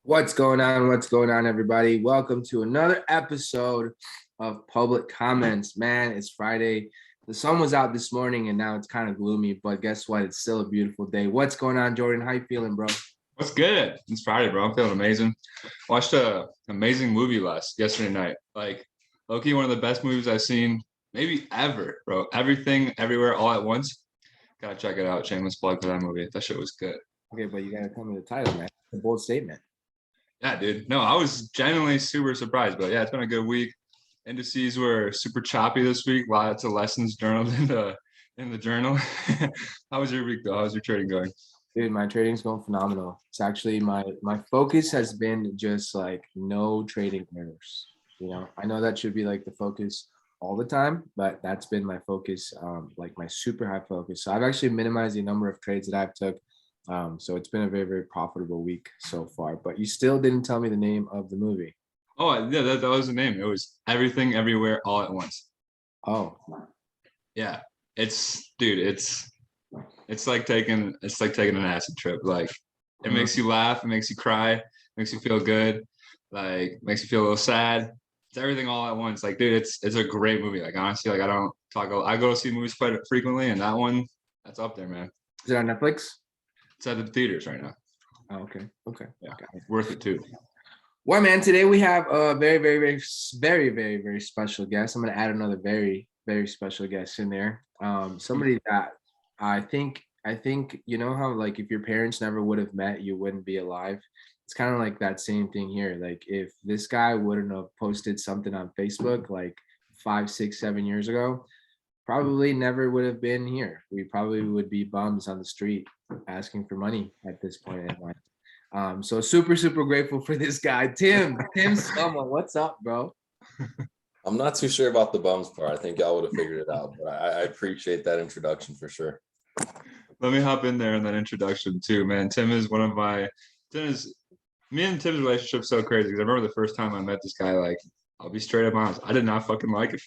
What's going on? What's going on, everybody? Welcome to another episode of Public Comments. Man, it's Friday. The sun was out this morning and now it's kind of gloomy, but guess what? It's still a beautiful day. What's going on, Jordan? How you feeling, bro? What's good? It's Friday, bro. I'm feeling amazing. Watched a amazing movie yesterday night. Like, low-key, one of the best movies I've seen maybe ever, bro. Everything, everywhere, all at once. Gotta check it out. Shameless plug for that movie. That shit was good. Okay, but you gotta tell me the title, man. It's a bold statement. Yeah, dude. No, I was genuinely super surprised, but yeah, it's been a good week. Indices were super choppy this week. Lots of lessons journaled in the journal. How was your week though? How's your trading going? Dude, my trading's going phenomenal. It's actually my focus has been just like no trading errors. I know that should be like the focus all the time, but that's been my focus, like my super high focus. So I've actually minimized the number of trades that I've took. So it's been a very, very profitable week so far. But you still didn't tell me the name of the movie. Oh, yeah, that was the name. It was Everything Everywhere All at Once. Oh, Yeah. It's like taking an acid trip. Like it makes you laugh, it makes you cry, makes you feel good, like makes you feel a little sad. It's everything all at once. Like, dude, it's a great movie. Like honestly, like I go see movies quite frequently, and that one, that's up there, man. is it on Netflix? It's at the theaters right now. Oh, okay. Yeah, worth it too. Well, man, today we have a very, very, very, very, very, very special guest. I'm going to add another very, very special guest in there. Somebody that I think, you know how like if your parents never would have met, you wouldn't be alive. It's kind of like that same thing here. Like if this guy wouldn't have posted something on Facebook like 5, 6, 7 years ago, probably never would have been here. We probably would be bums on the street asking for money at this point in life. So super, super grateful for this guy, Tim Sloma. What's up, bro? I'm not too sure about the bums part. I think y'all would have figured it out, but I appreciate that introduction for sure. Let me hop in there in that introduction too, man. Me and Tim's relationship so crazy because I remember the first time I met this guy, like, I'll be straight up honest, I did not fucking like him.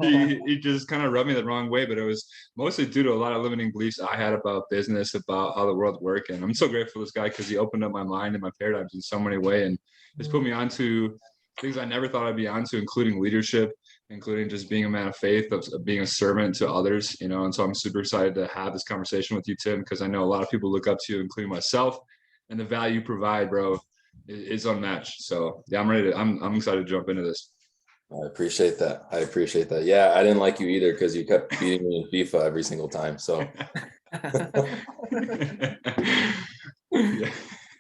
he just kind of rubbed me the wrong way, but it was mostly due to a lot of limiting beliefs I had about business, about how the world worked. And I'm so grateful to this guy because he opened up my mind and my paradigms in so many ways and has put me onto things I never thought I'd be onto, including leadership, including just being a man of faith, of being a servant to others, And so I'm super excited to have this conversation with you, Tim, because I know a lot of people look up to you, including myself, and the value you provide, bro, is unmatched. So yeah, I'm excited to jump into this. I appreciate that. Yeah, I didn't like you either because you kept beating me in FIFA every single time. So yeah.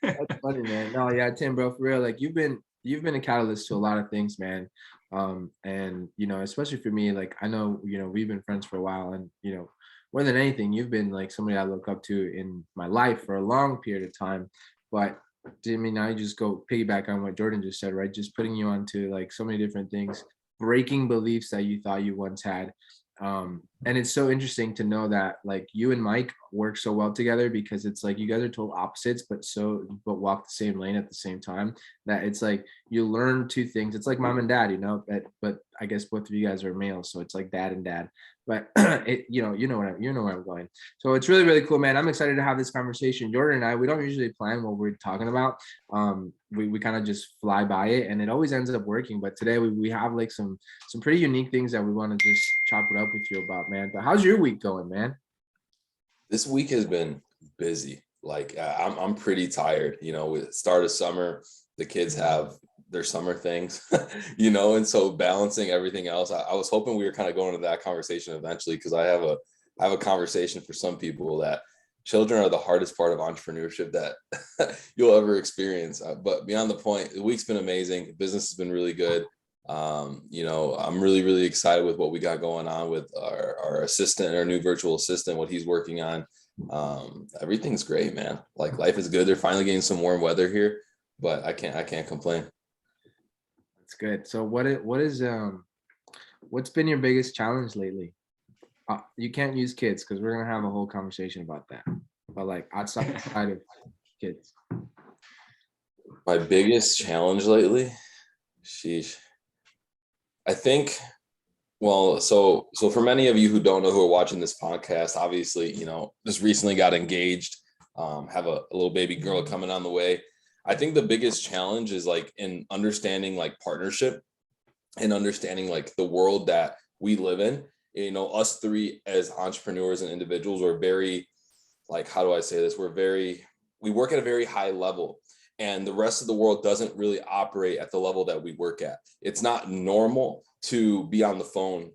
That's funny, man. No, yeah, Tim, bro, for real. Like you've been a catalyst to a lot of things, man. And especially for me, like I know, we've been friends for a while, and more than anything, you've been like somebody I look up to in my life for a long period of time. But I mean, now you just go piggyback on what Jordan just said, right? Just putting you onto like so many different things, breaking beliefs that you thought you once had. And it's so interesting to know that like you and Mike work so well together because it's like you guys are total opposites, but walk the same lane at the same time. That it's like you learn two things. It's like mom and dad, but I guess both of you guys are males, so it's like dad and dad. But you know where I'm going. So it's really, really cool, man. I'm excited to have this conversation. Jordan and I, we don't usually plan what we're talking about. We kind of just fly by it, and it always ends up working. But today we have like some pretty unique things that we want to just chop it up with you about, man. But how's your week going, man? this week has been busy. Like I'm pretty tired. With start of summer, the kids have their summer things, and so balancing everything else. I was hoping we were kind of going to that conversation eventually because I have a conversation for some people that children are the hardest part of entrepreneurship that you'll ever experience. But beyond the point, the week's been amazing. Business has been really good. I'm really, really excited with what we got going on with our assistant, our new virtual assistant, what he's working on. Everything's great, man. Like life is good. They're finally getting some warm weather here, but I can't complain. That's good. So what's been your biggest challenge lately? You can't use kids because we're gonna have a whole conversation about that. But like outside of kids, My biggest challenge lately, sheesh. I think, well, so for many of you who don't know who are watching this podcast, obviously, just recently got engaged, have a little baby girl coming on the way. I think the biggest challenge is like in understanding like partnership and understanding like the world that we live in. You know, us three as entrepreneurs and individuals are very, like, how do I say this? We work at a very high level, and the rest of the world doesn't really operate at the level that we work at. It's not normal to be on the phone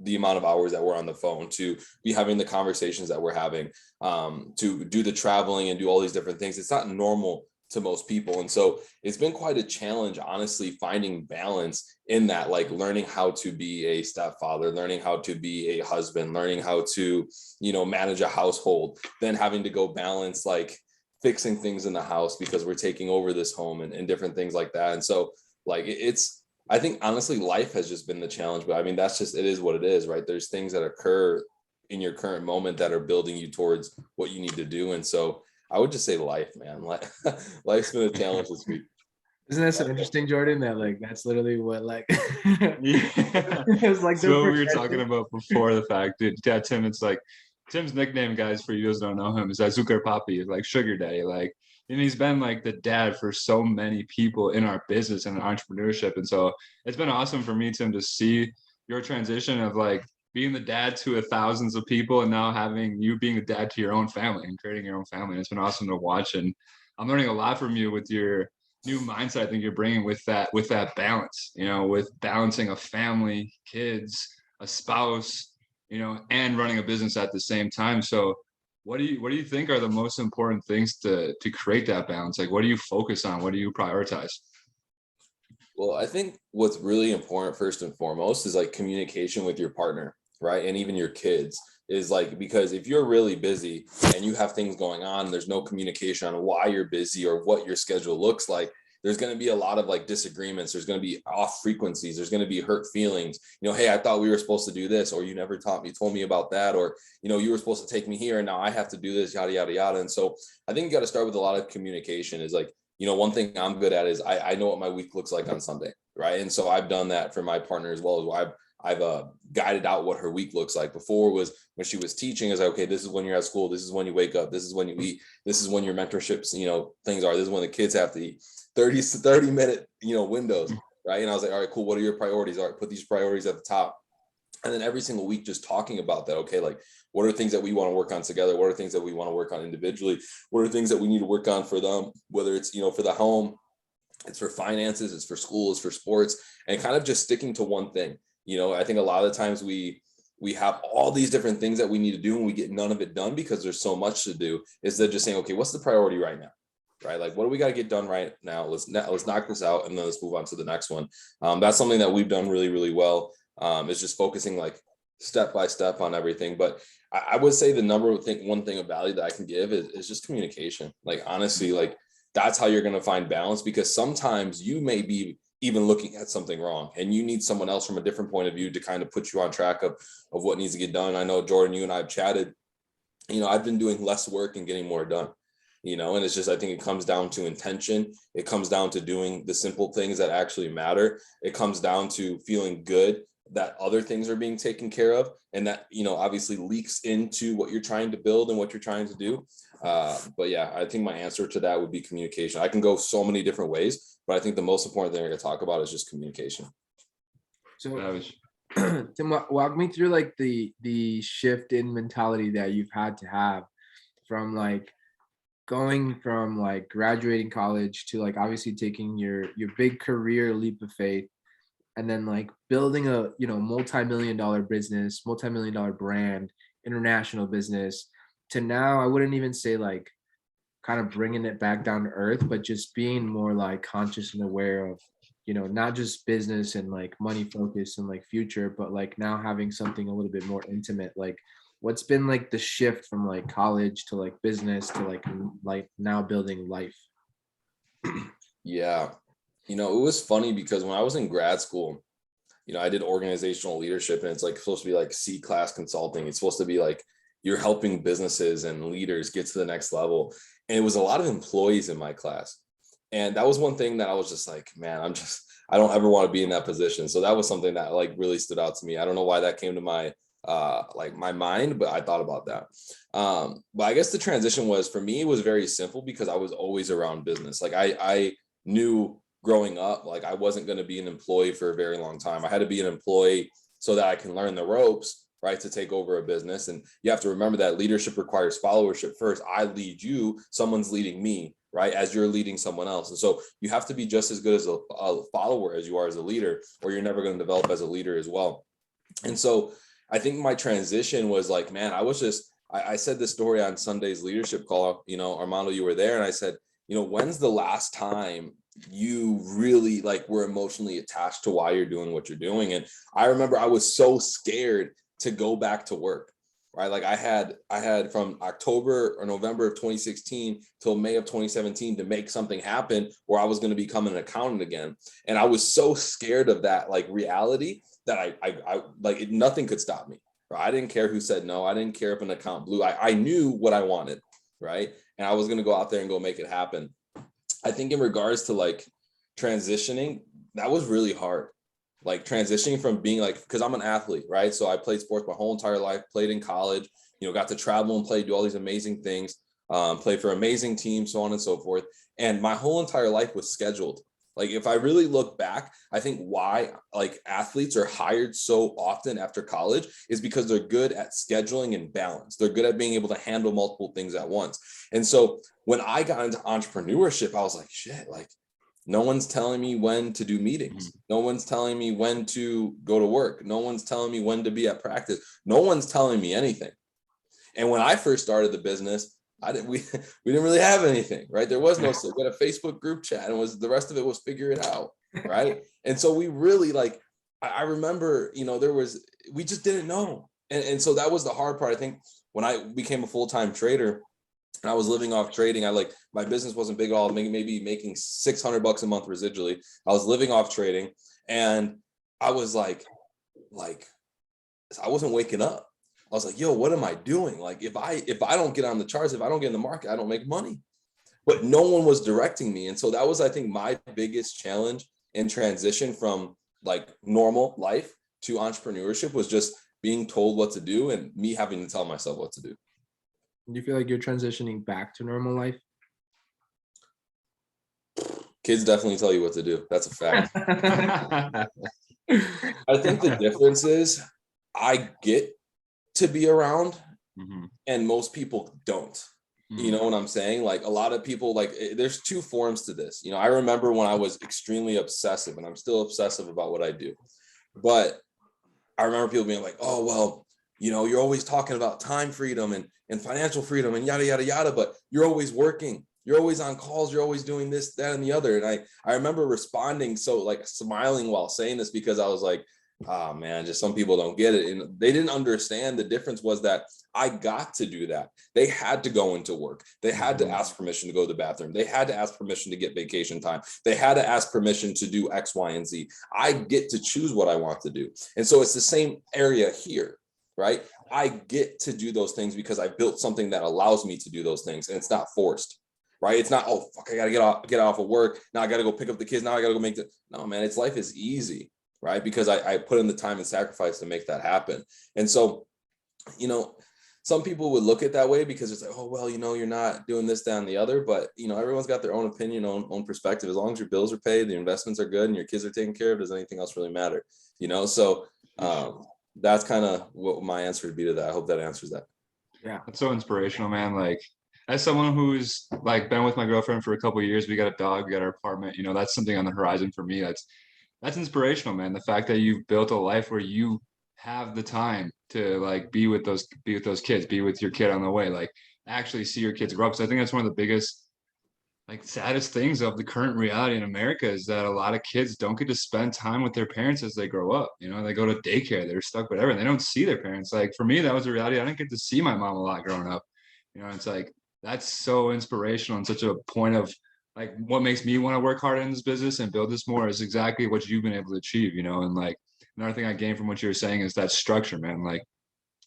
the amount of hours that we're on the phone, to be having the conversations that we're having, to do the traveling and do all these different things. It's not normal to most people. And so it's been quite a challenge, honestly, finding balance in that, like learning how to be a stepfather, learning how to be a husband, learning how to, you know, manage a household, then having to go balance like fixing things in the house because we're taking over this home and different things like that. And so like it's, I think honestly, life has just been the challenge, but I mean, that's just, it is what it is, right? There's things that occur in your current moment that are building you towards what you need to do. And so I would just say life, man. Like life's been a challenge this week. Isn't that so interesting, Jordan? That like that's literally what like Yeah. it's like That's what we were talking about before the fact, dude. Yeah, Tim, it's like Tim's nickname, guys, for you guys who don't know him, is Azúcar Papi, like sugar daddy. Like, and he's been like the dad for so many people in our business and entrepreneurship. And so it's been awesome for me, Tim, to see your transition of like being the dad to thousands of people and now having you being a dad to your own family and creating your own family. And it's been awesome to watch. And I'm learning a lot from you with your new mindset I think you're bringing with that balance, you know, with balancing a family, kids, a spouse, you know, and running a business at the same time. So what do you think are the most important things to create that balance? Like, what do you focus on? What do you prioritize? Well, I think what's really important first and foremost is like communication with your partner, right? And even your kids is like, because if you're really busy and you have things going on, there's no communication on why you're busy or what your schedule looks like. There's going to be a lot of like disagreements. There's going to be off frequencies. There's going to be hurt feelings. You know, hey, I thought we were supposed to do this, or you never told me about that, or, you know, you were supposed to take me here and now I have to do this, yada, yada, yada. And so I think you got to start with a lot of communication. Is like, you know, one thing I'm good at is I know what my week looks like on Sunday, right? And so I've done that for my partner as well. I've guided out what her week looks like. Before was when she was teaching, is like, okay, this is when you're at school, this is when you wake up, this is when you eat, this is when your mentorships, you know, things are, this is when the kids have to eat. 30 minute, you know, windows, right? And I was like, all right, cool, what are your priorities? All right, put these priorities at the top. And then every single week just talking about that. Okay, like what are things that we want to work on together? What are things that we want to work on individually? What are things that we need to work on for them, whether it's, you know, for the home, it's for finances, it's for school, it's for sports, and kind of just sticking to one thing. You know, I think a lot of the times we have all these different things that we need to do and we get none of it done because there's so much to do. Instead of just saying, okay, what's the priority right now? Right? Like, what do we got to get done right now? Let's knock this out and then let's move on to the next one. That's something that we've done really, really well. Is just focusing like step by step on everything. But I would say the one thing of value that I can give is just communication. Like, honestly, like that's how you're going to find balance, because sometimes you may be even looking at something wrong and you need someone else from a different point of view to kind of put you on track of what needs to get done. I know, Jordan, you and I have chatted, you know, I've been doing less work and getting more done. You know, and it's just, I think it comes down to intention. It comes down to doing the simple things that actually matter. It comes down to feeling good that other things are being taken care of, and that, you know, obviously leaks into what you're trying to build and what you're trying to do. But yeah, I think my answer to that would be communication. I can go so many different ways, but I think the most important thing I can talk about is just communication. So Tim, walk me through like the shift in mentality that you've had to have from like going from like graduating college to like obviously taking your big career leap of faith, and then like building a, you know, multi-million-dollar business, multi-million-dollar brand, international business, to now I wouldn't even say like kind of bringing it back down to earth, but just being more like conscious and aware of, you know, not just business and like money focus and like future, but like now having something a little bit more intimate. Like, what's been like the shift from like college to like business to like now building life? Yeah. You know, it was funny because when I was in grad school, you know, I did organizational leadership, and it's like supposed to be like C-class consulting. It's supposed to be like you're helping businesses and leaders get to the next level. And it was a lot of employees in my class. And that was one thing that I was just like, man, I don't ever want to be in that position. So that was something that like really stood out to me. I don't know why that came to my like my mind, but I thought about that. But I guess the transition was, for me, it was very simple because I was always around business. Like I knew growing up, like I wasn't going to be an employee for a very long time. I had to be an employee so that I can learn the ropes, right, to take over a business. And you have to remember that leadership requires followership first. I lead you, someone's leading me, right, as you're leading someone else. And so you have to be just as good as a follower as you are as a leader, or you're never going to develop as a leader as well. And so I think my transition was like, man, I said this story on Sunday's leadership call, Armando, you were there. And I said, when's the last time you really like were emotionally attached to why you're doing what you're doing? And I remember I was so scared to go back to work, right? Like I had from October or November of 2016 till May of 2017 to make something happen where I was going to become an accountant again. And I was so scared of that like reality that I like nothing could stop me. Right? I didn't care who said no. I didn't care if an account blew. I knew what I wanted, right? And I was going to go out there and go make it happen. I think in regards to like transitioning, that was really hard. Like transitioning from being like, because I'm an athlete, right? So I played sports my whole entire life, played in college, got to travel and play, do all these amazing things, play for amazing teams, so on and so forth. And my whole entire life was scheduled. Like if I really look back, I think why like athletes are hired so often after college is because they're good at scheduling and balance. They're good at being able to handle multiple things at once. And so when I got into entrepreneurship, I was like, shit, like no one's telling me when to do meetings. No one's telling me when to go to work. No one's telling me when to be at practice. No one's telling me anything. And when I first started the business, we didn't really have anything, right? There was no, we had a Facebook group chat, and the rest of it was figure it out, right? And so we really like, I remember, we just didn't know. And so that was the hard part. I think when I became a full-time trader and I was living off trading, my business wasn't big at all, maybe making $600 a month residually. I was living off trading, and I was like, I wasn't waking up. I was like, yo, what am I doing? Like, if I don't get on the charts, if I don't get in the market, I don't make money. But no one was directing me. And so that was, I think, my biggest challenge in transition from like normal life to entrepreneurship, was just being told what to do and me having to tell myself what to do. Do you feel like you're transitioning back to normal life? Kids definitely tell you what to do. That's a fact. I think the difference is I get to be around, and most people don't. You know what I'm saying? Like a lot of people, like there's two forms to this. I remember when I was extremely obsessive, and I'm still obsessive about what I do, but I remember people being like, oh, well, you're always talking about time freedom and financial freedom and yada, yada, yada, but you're always working. You're always on calls. You're always doing this, that, and the other. And I remember responding, so like smiling while saying this, because I was like, oh man, just some people don't get it. And they didn't understand the difference was that I got to do that. They had to go into work. They had to ask permission to go to the bathroom. They had to ask permission to get vacation time. They had to ask permission to do X, Y, and Z. I get to choose what I want to do. And so it's the same area here, right? I get to do those things because I built something that allows me to do those things, and it's not forced. Right? It's not, oh, fuck, I got to get off of work. Now I got to go pick up the kids. Now I got to go make the, no, man, it's life is easy. Right? Because I put in the time and sacrifice to make that happen. And so, some people would look at that way because it's like, oh, well, you're not doing this, that, and the other, but everyone's got their own opinion, own perspective. As long as your bills are paid, the investments are good, and your kids are taken care of, does anything else really matter? So that's kind of what my answer would be to that. I hope that answers that. Yeah. That's so inspirational, man. Like, as someone who's like been with my girlfriend for a couple of years, we got a dog, we got our apartment, that's something on the horizon for me. That's inspirational, man. The fact that you've built a life where you have the time to like be with those kids, be with your kid on the way, like actually see your kids grow up. So I think that's one of the biggest, like saddest things of the current reality in America, is that a lot of kids don't get to spend time with their parents as they grow up. They go to daycare, they're stuck with everything. They don't see their parents. Like for me, that was a reality. I didn't get to see my mom a lot growing up. It's like, that's so inspirational and such a point of like what makes me want to work harder in this business and build this more is exactly what you've been able to achieve, and like another thing I gained from what you were saying is that structure, man. Like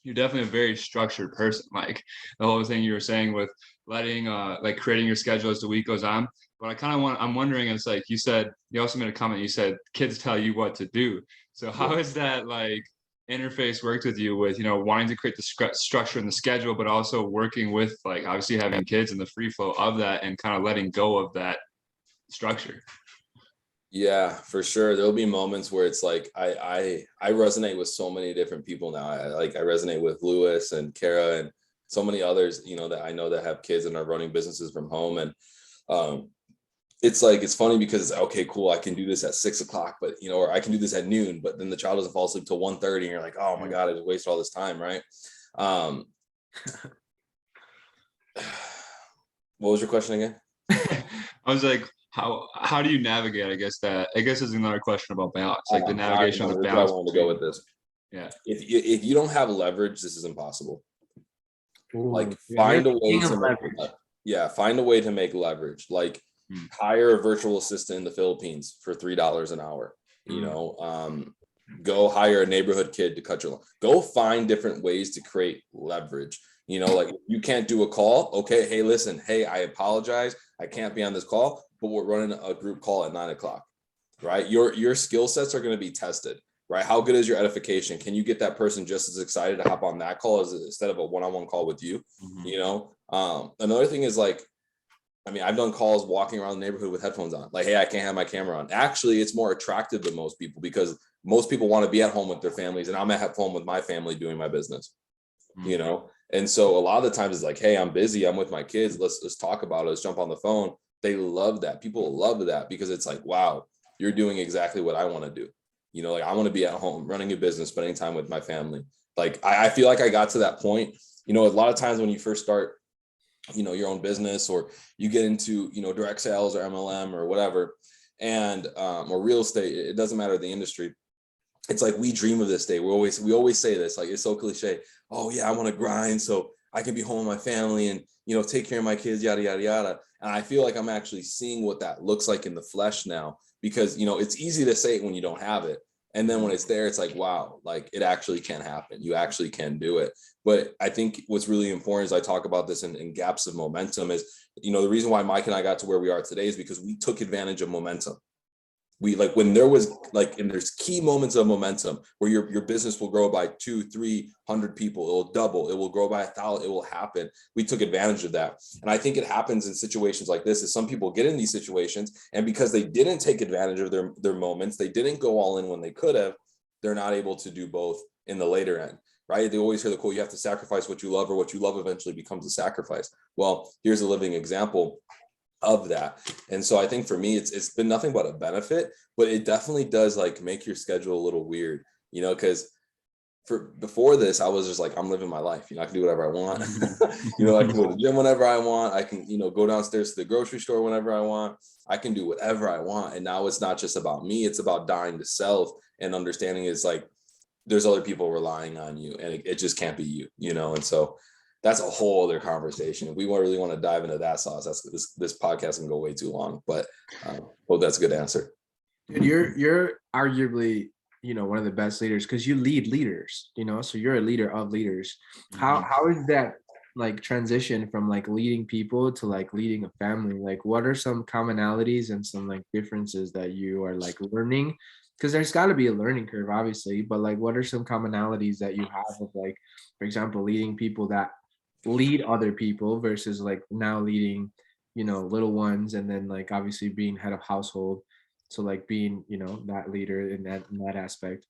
you're definitely a very structured person. Like the whole thing you were saying with letting like creating your schedule as the week goes on. But I'm wondering, it's like you said, you also made a comment, you said kids tell you what to do. So how is that like interface worked with you with, wanting to create the structure and the schedule, but also working with like obviously having kids and the free flow of that and kind of letting go of that structure. Yeah, for sure. There'll be moments where it's like I resonate with so many different people now. I resonate with Lewis and Kara and so many others, that I know that have kids and are running businesses from home. And it's funny because it's okay, cool. I can do this at 6:00, but or I can do this at noon, but then the child doesn't fall asleep till 1:30 and you're like, oh my God, I just wasted all this time. Right. What was your question again? I was like, how do you navigate? I guess is another question about balance, like the navigation of the balance. I wanted to go with this. Yeah. If you don't have leverage, this is impossible. Ooh, find a way to find a way to make leverage. Like hire a virtual assistant in the Philippines for $3 an hour. Go hire a neighborhood kid to cut your lawn. Go find different ways to create leverage. Like you can't do a call. Okay, hey, listen, hey, I apologize. I can't be on this call, but we're running a group call at 9:00. Right? Your skill sets are going to be tested. Right? How good is your edification? Can you get that person just as excited to hop on that call instead of a one-on-one call with you? Another thing is I've done calls walking around the neighborhood with headphones on. Like, hey, I can't have my camera on. Actually, it's more attractive to most people because most people want to be at home with their families, and I'm at home with my family doing my business. And so a lot of the times it's like, hey, I'm busy. I'm with my kids. Let's talk about it. Let's jump on the phone. They love that. People love that because it's like, wow, you're doing exactly what I want to do. I want to be at home running a business, spending time with my family. Like, I feel like I got to that point. A lot of times when you first start, your own business or you get into, direct sales or MLM or whatever, and or real estate, it doesn't matter the industry. It's like we dream of this day. We always say this, like it's so cliche. Oh yeah, I want to grind so I can be home with my family and take care of my kids, yada yada yada. And I feel like I'm actually seeing what that looks like in the flesh now because it's easy to say it when you don't have it, and then when it's there, it's like wow, like it actually can happen. You actually can do it. But I think what's really important is I talk about this in gaps of momentum is the reason why Mike and I got to where we are today is because we took advantage of momentum. We when there was and there's key moments of momentum where your business will grow by 200-300 people, it will double, it will grow by 1,000, it will happen. We took advantage of that. And I think it happens in situations like this is some people get in these situations and because they didn't take advantage of their moments, they didn't go all in when they could have, they're not able to do both in the later end. Right? They always hear the quote, you have to sacrifice what you love or what you love eventually becomes a sacrifice. Well, here's a living example of that. And so I think for me, it's been nothing but a benefit, but it definitely does make your schedule a little weird, because before this, I was just like, I'm living my life. I can do whatever I want. I can go to the gym whenever I want. I can, go downstairs to the grocery store whenever I want. I can do whatever I want. And now it's not just about me. It's about dying to self and understanding is there's other people relying on you and it just can't be you, And so that's a whole other conversation. If we really want to dive into that sauce, this podcast can go way too long, but hope that's a good answer. Dude, you're arguably, one of the best leaders because you lead leaders, so you're a leader of leaders. How is that transition from leading people to leading a family? What are some commonalities and some differences that you are learning? Because there's got to be a learning curve, obviously, but what are some commonalities that you have of for example, leading people that lead other people versus now leading, little ones, and then obviously being head of household. So being, that leader in that aspect.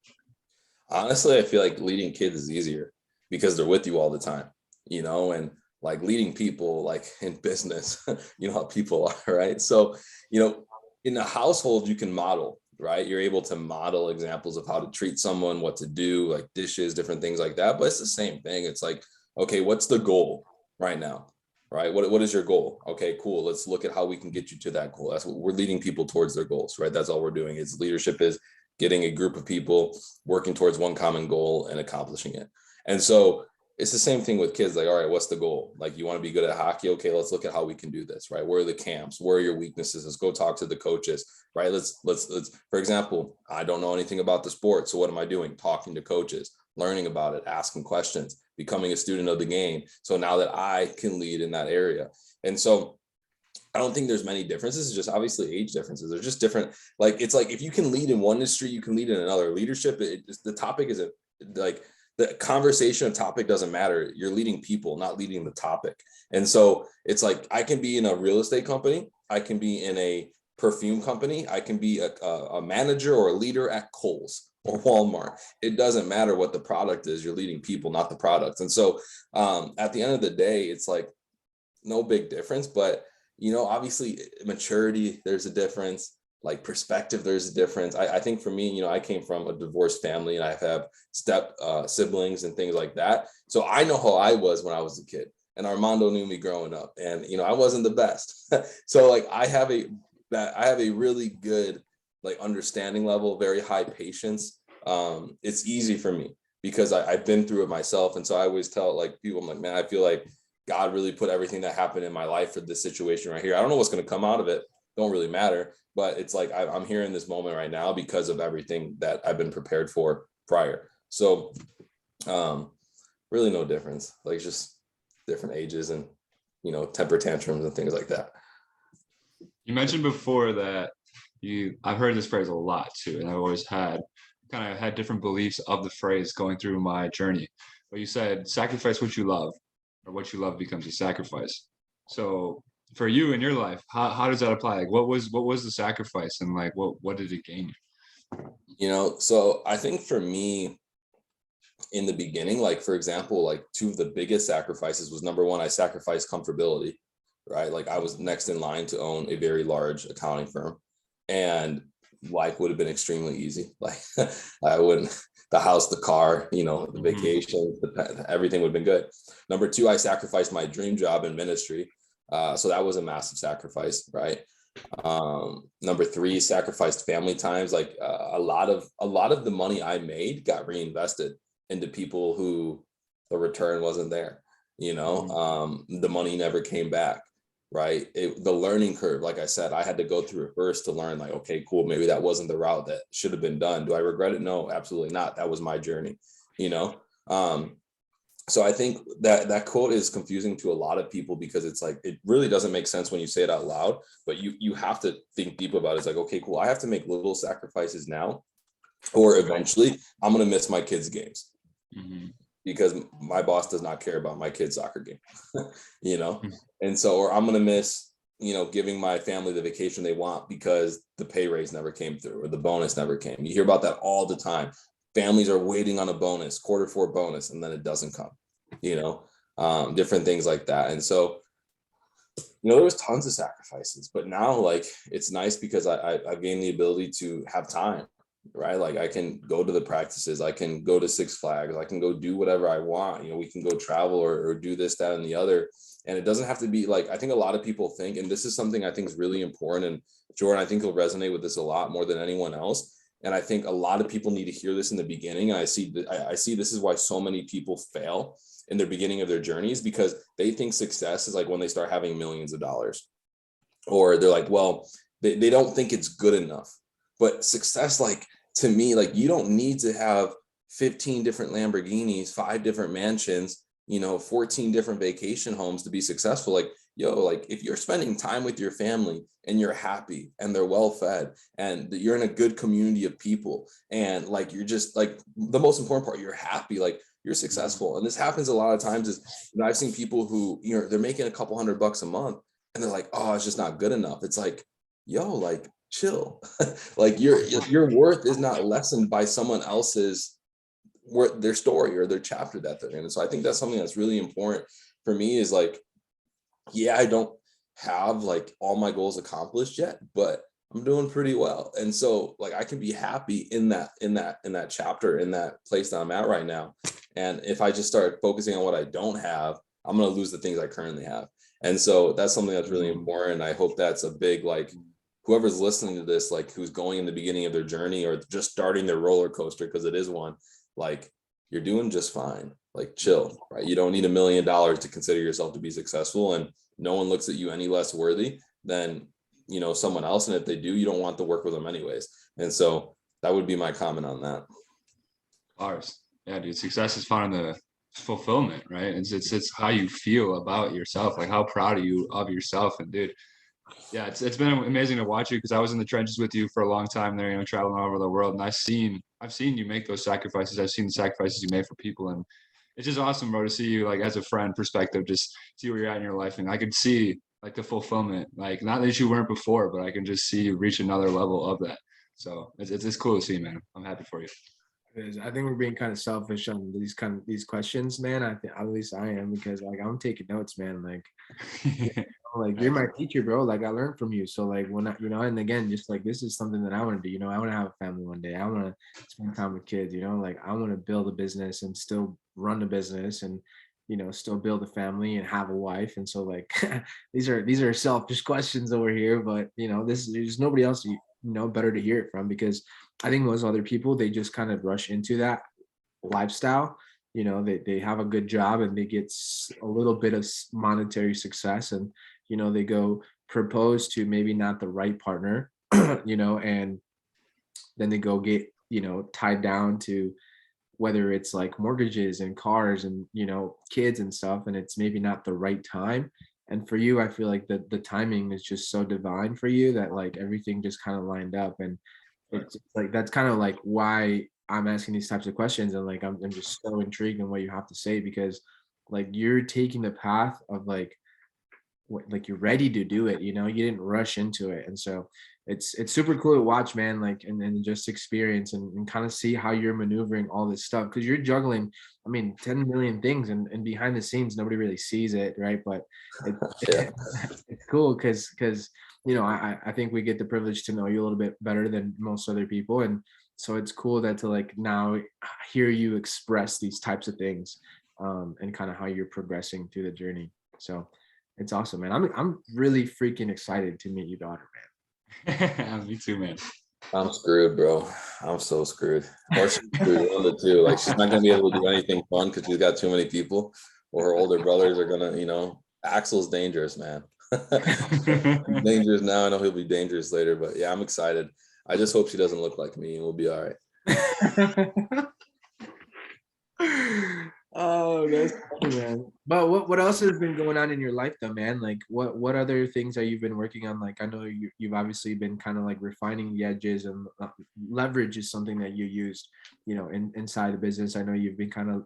Honestly, I feel like leading kids is easier because they're with you all the time, and leading people in business, how people are, right? So, in a household, you can model, right? You're able to model examples of how to treat someone, what to do, dishes, different things like that. But it's the same thing. It's okay, what's the goal right now? Right? What is your goal? Okay, cool. Let's look at how we can get you to that goal. That's what we're leading people towards their goals, right? That's all we're doing. Is leadership is getting a group of people working towards one common goal and accomplishing it. And so it's the same thing with kids. All right, what's the goal? You want to be good at hockey? Okay, let's look at how we can do this, right? Where are the camps? Where are your weaknesses? Let's go talk to the coaches, right? Let's, for example, I don't know anything about the sport. So what am I doing? Talking to coaches, learning about it, asking questions, becoming a student of the game. So now that I can lead in that area. And so I don't think there's many differences. It's just obviously age differences. They're just different. It's if you can lead in one industry, you can lead in another. Leadership, the topic like the conversation of topic doesn't matter. You're leading people, not leading the topic. And so it's like, I can be in a real estate company. I can be in a perfume company. I can be a manager or a leader at Kohl's or Walmart. It doesn't matter what the product is. You're leading people, not the product. And so at the end of the day, it's like no big difference, but obviously maturity, there's a difference. Like perspective, there's a difference. I think for me, I came from a divorced family and I have step siblings and things like that. So I know how I was when I was a kid, and Armando knew me growing up, and I wasn't the best. So like I have a really good like understanding level, very high patience. It's easy for me because I've been through it myself. And so I always tell like people, I'm like, man, I feel like God really put everything that happened in my life for this situation right here. I don't know what's going to come out of it. Don't really matter. But it's like I'm here in this moment right now because of everything that I've been prepared for prior. So really no difference, like just different ages and, temper tantrums and things like that. You mentioned before that I've heard this phrase a lot too, and I've always had different beliefs of the phrase going through my journey. But you said sacrifice what you love, or what you love becomes a sacrifice. So for you in your life, how does that apply? Like what was the sacrifice, and like what did it gain you? So I think for me in the beginning, like for example, like two of the biggest sacrifices was, number one, I sacrificed comfortability, right? Like I was next in line to own a very large accounting firm, and life would have been extremely easy. Like I wouldn't, the house, the car, the vacation, everything would have been good. Number two, I sacrificed my dream job in ministry. So that was a massive sacrifice, right? Number three, sacrificed family times. Like a lot of the money I made got reinvested into people who the return wasn't there. The money never came back, right? The learning curve, like I said, I had to go through it first to learn, like, okay, cool, maybe that wasn't the route that should have been done. Do I regret it? No, absolutely not. That was my journey, So I think that quote is confusing to a lot of people because it's like, it really doesn't make sense when you say it out loud, but you have to think deep about it. It's like, okay, cool, I have to make little sacrifices now, or eventually I'm going to miss my kids' games because my boss does not care about my kids' soccer game, And so, or I'm going to miss, giving my family the vacation they want because the pay raise never came through or the bonus never came. You hear about that all the time. Families are waiting on a bonus, Q4 bonus, and then it doesn't come, different things like that. And so, there was tons of sacrifices, but now like, it's nice because I've gained the ability to have time, right? Like I can go to the practices, I can go to Six Flags, I can go do whatever I want. We can go travel or do this, that, and the other. And it doesn't have to be like, I think a lot of people think, and this is something I think is really important. And Jordan, I think he'll resonate with this a lot more than anyone else. And I think a lot of people need to hear this in the beginning. And I see this is why so many people fail in the beginning of their journeys, because they think success is like when they start having millions of dollars, or they're like, well, they don't think it's good enough. But success, like to me, like you don't need to have 15 different Lamborghinis, 5 different mansions, 14 different vacation homes to be successful. Like, like if you're spending time with your family and you're happy and they're well fed and you're in a good community of people, and like you're just like, the most important part, you're happy, like you're successful. And this happens a lot of times is, I've seen people who, they're making a couple $100 a month and they're like, oh, it's just not good enough. It's like, like chill. Like your worth is not lessened by someone else's their story or their chapter that they're in. And so I think that's something that's really important for me is like, yeah, I don't have like all my goals accomplished yet, but I'm doing pretty well. And so like, I can be happy in that chapter, in that place that I'm at right now. And if I just start focusing on what I don't have, I'm going to lose the things I currently have. And so that's something that's really important. I hope that's a big, like, whoever's listening to this, like who's going in the beginning of their journey or just starting their roller coaster, because it is one, like you're doing just fine. Like chill, right? You don't need $1 million to consider yourself to be successful, and no one looks at you any less worthy than, someone else. And if they do, you don't want to work with them anyways. And so that would be my comment on that. Ours. Yeah, dude, success is found in the fulfillment, right? It's how you feel about yourself, like how proud are you of yourself. And dude, yeah, it's been amazing to watch you, because I was in the trenches with you for a long time there, traveling all over the world, and I've seen I've seen you make those sacrifices. I've seen the sacrifices you made for people, and it's just awesome, bro, to see you like as a friend perspective, just see where you're at in your life. And I could see like the fulfillment, like not that you weren't before, but I can just see you reach another level of that. So it's cool to see, man. I'm happy for you. I think we're being kind of selfish on these questions, man. I think at least I am, because like I'm taking notes, man. Like you're my teacher, bro. Like I learned from you. So like when I, and again, just like this is something that I want to do. I want to have a family one day. I want to spend time with kids. Like I want to build a business and still run a business and still build a family and have a wife. And so like these are selfish questions over here, but there's nobody else better to hear it from, because I think most other people, they just kind of rush into that lifestyle. They have a good job and they get a little bit of monetary success, and they go propose to maybe not the right partner, and then they go get tied down to whether it's like mortgages and cars and kids and stuff, and it's maybe not the right time. And for you, I feel like the timing is just so divine for you that like everything just kind of lined up. And it's like that's kind of like why I'm asking these types of questions, and like I'm just so intrigued in what you have to say, because like you're taking the path of like what, like you're ready to do it, you didn't rush into it. And so it's super cool to watch, man, like and just experience and kind of see how you're maneuvering all this stuff, because you're juggling, I mean, 10 million things, and behind the scenes nobody really sees it, right? But it's cool because I think we get the privilege to know you a little bit better than most other people. And so it's cool that to like now hear you express these types of things, and kind of how you're progressing through the journey. So it's awesome, man. I'm really freaking excited to meet your daughter, man. Me too, man. I'm screwed, bro. I'm so screwed. Or she's screwed, one of the two. Like she's not gonna be able to do anything fun because she's got too many people, or her older brothers are gonna, Axel's dangerous, man. He's dangerous now. I know he'll be dangerous later, but yeah, I'm excited. I just hope she doesn't look like me and we'll be all right. Oh, that's funny, man. But what else has been going on in your life though, man? Like what other things have you been working on? Like I know you've obviously been kind of like refining the edges, and leverage is something that you used, inside the business. I know you've been kind of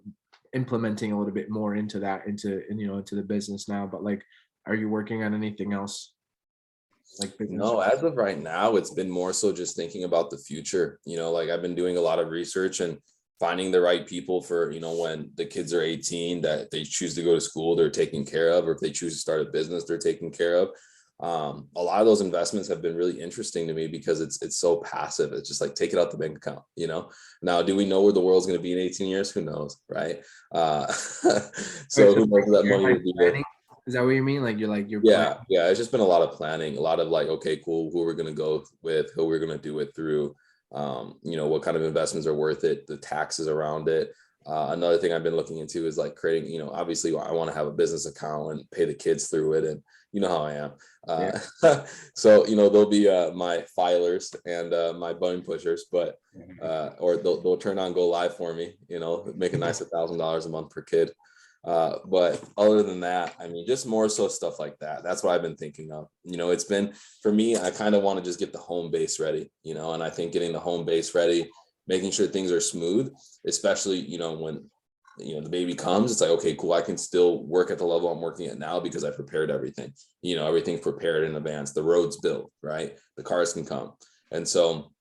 implementing a little bit more into that, into the business now. But like, are you working on anything else? Like business? No, as of right now, it's been more so just thinking about the future. Like I've been doing a lot of research and finding the right people for, when the kids are 18, that they choose to go to school, they're taken care of, or if they choose to start a business, they're taken care of. A lot of those investments have been really interesting to me because it's so passive. It's just like, take it out the bank account, Now, do we know where the world's going to be in 18 years? Who knows, right? So who knows that money will be there. Is that what you mean? Like you're yeah, it's just been a lot of planning, a lot of like, okay, cool, who we're going to go with, who we're going to do it through, what kind of investments are worth it, the taxes around it. Another thing I've been looking into is like creating, obviously I want to have a business account and pay the kids through it, and you know how I am. So they'll be my filers and my button pushers, but or they'll turn on go live for me, make a nice $1,000 a month per kid. But other than that, I mean, just more so stuff like that. That's what I've been thinking of. It's been, for me, I kind of want to just get the home base ready, and I think getting the home base ready, making sure things are smooth, especially, when, the baby comes, it's like, okay, cool. I can still work at the level I'm working at now because I prepared everything, everything's prepared in advance. The road's built, right? The cars can come. And so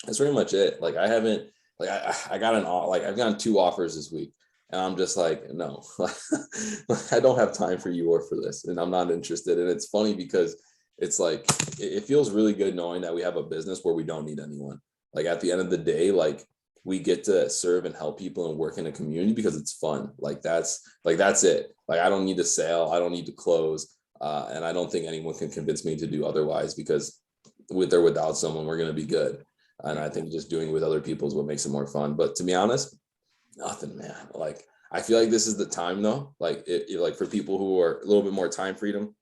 that's pretty much it. Like I haven't, like I've gotten 2 offers this week. And I'm just like, no, I don't have time for you or for this. And I'm not interested. And it's funny because it's like, it feels really good knowing that we have a business where we don't need anyone. Like at the end of the day, like we get to serve and help people and work in a community because it's fun. That's it. Like, I don't need to sell. I don't need to close. And I don't think anyone can convince me to do otherwise, because with or without someone, we're going to be good. And I think just doing it with other people is what makes it more fun. But to be honest, nothing, man. Like, I feel like this is the time though. Like like for people who are a little bit more time freedom,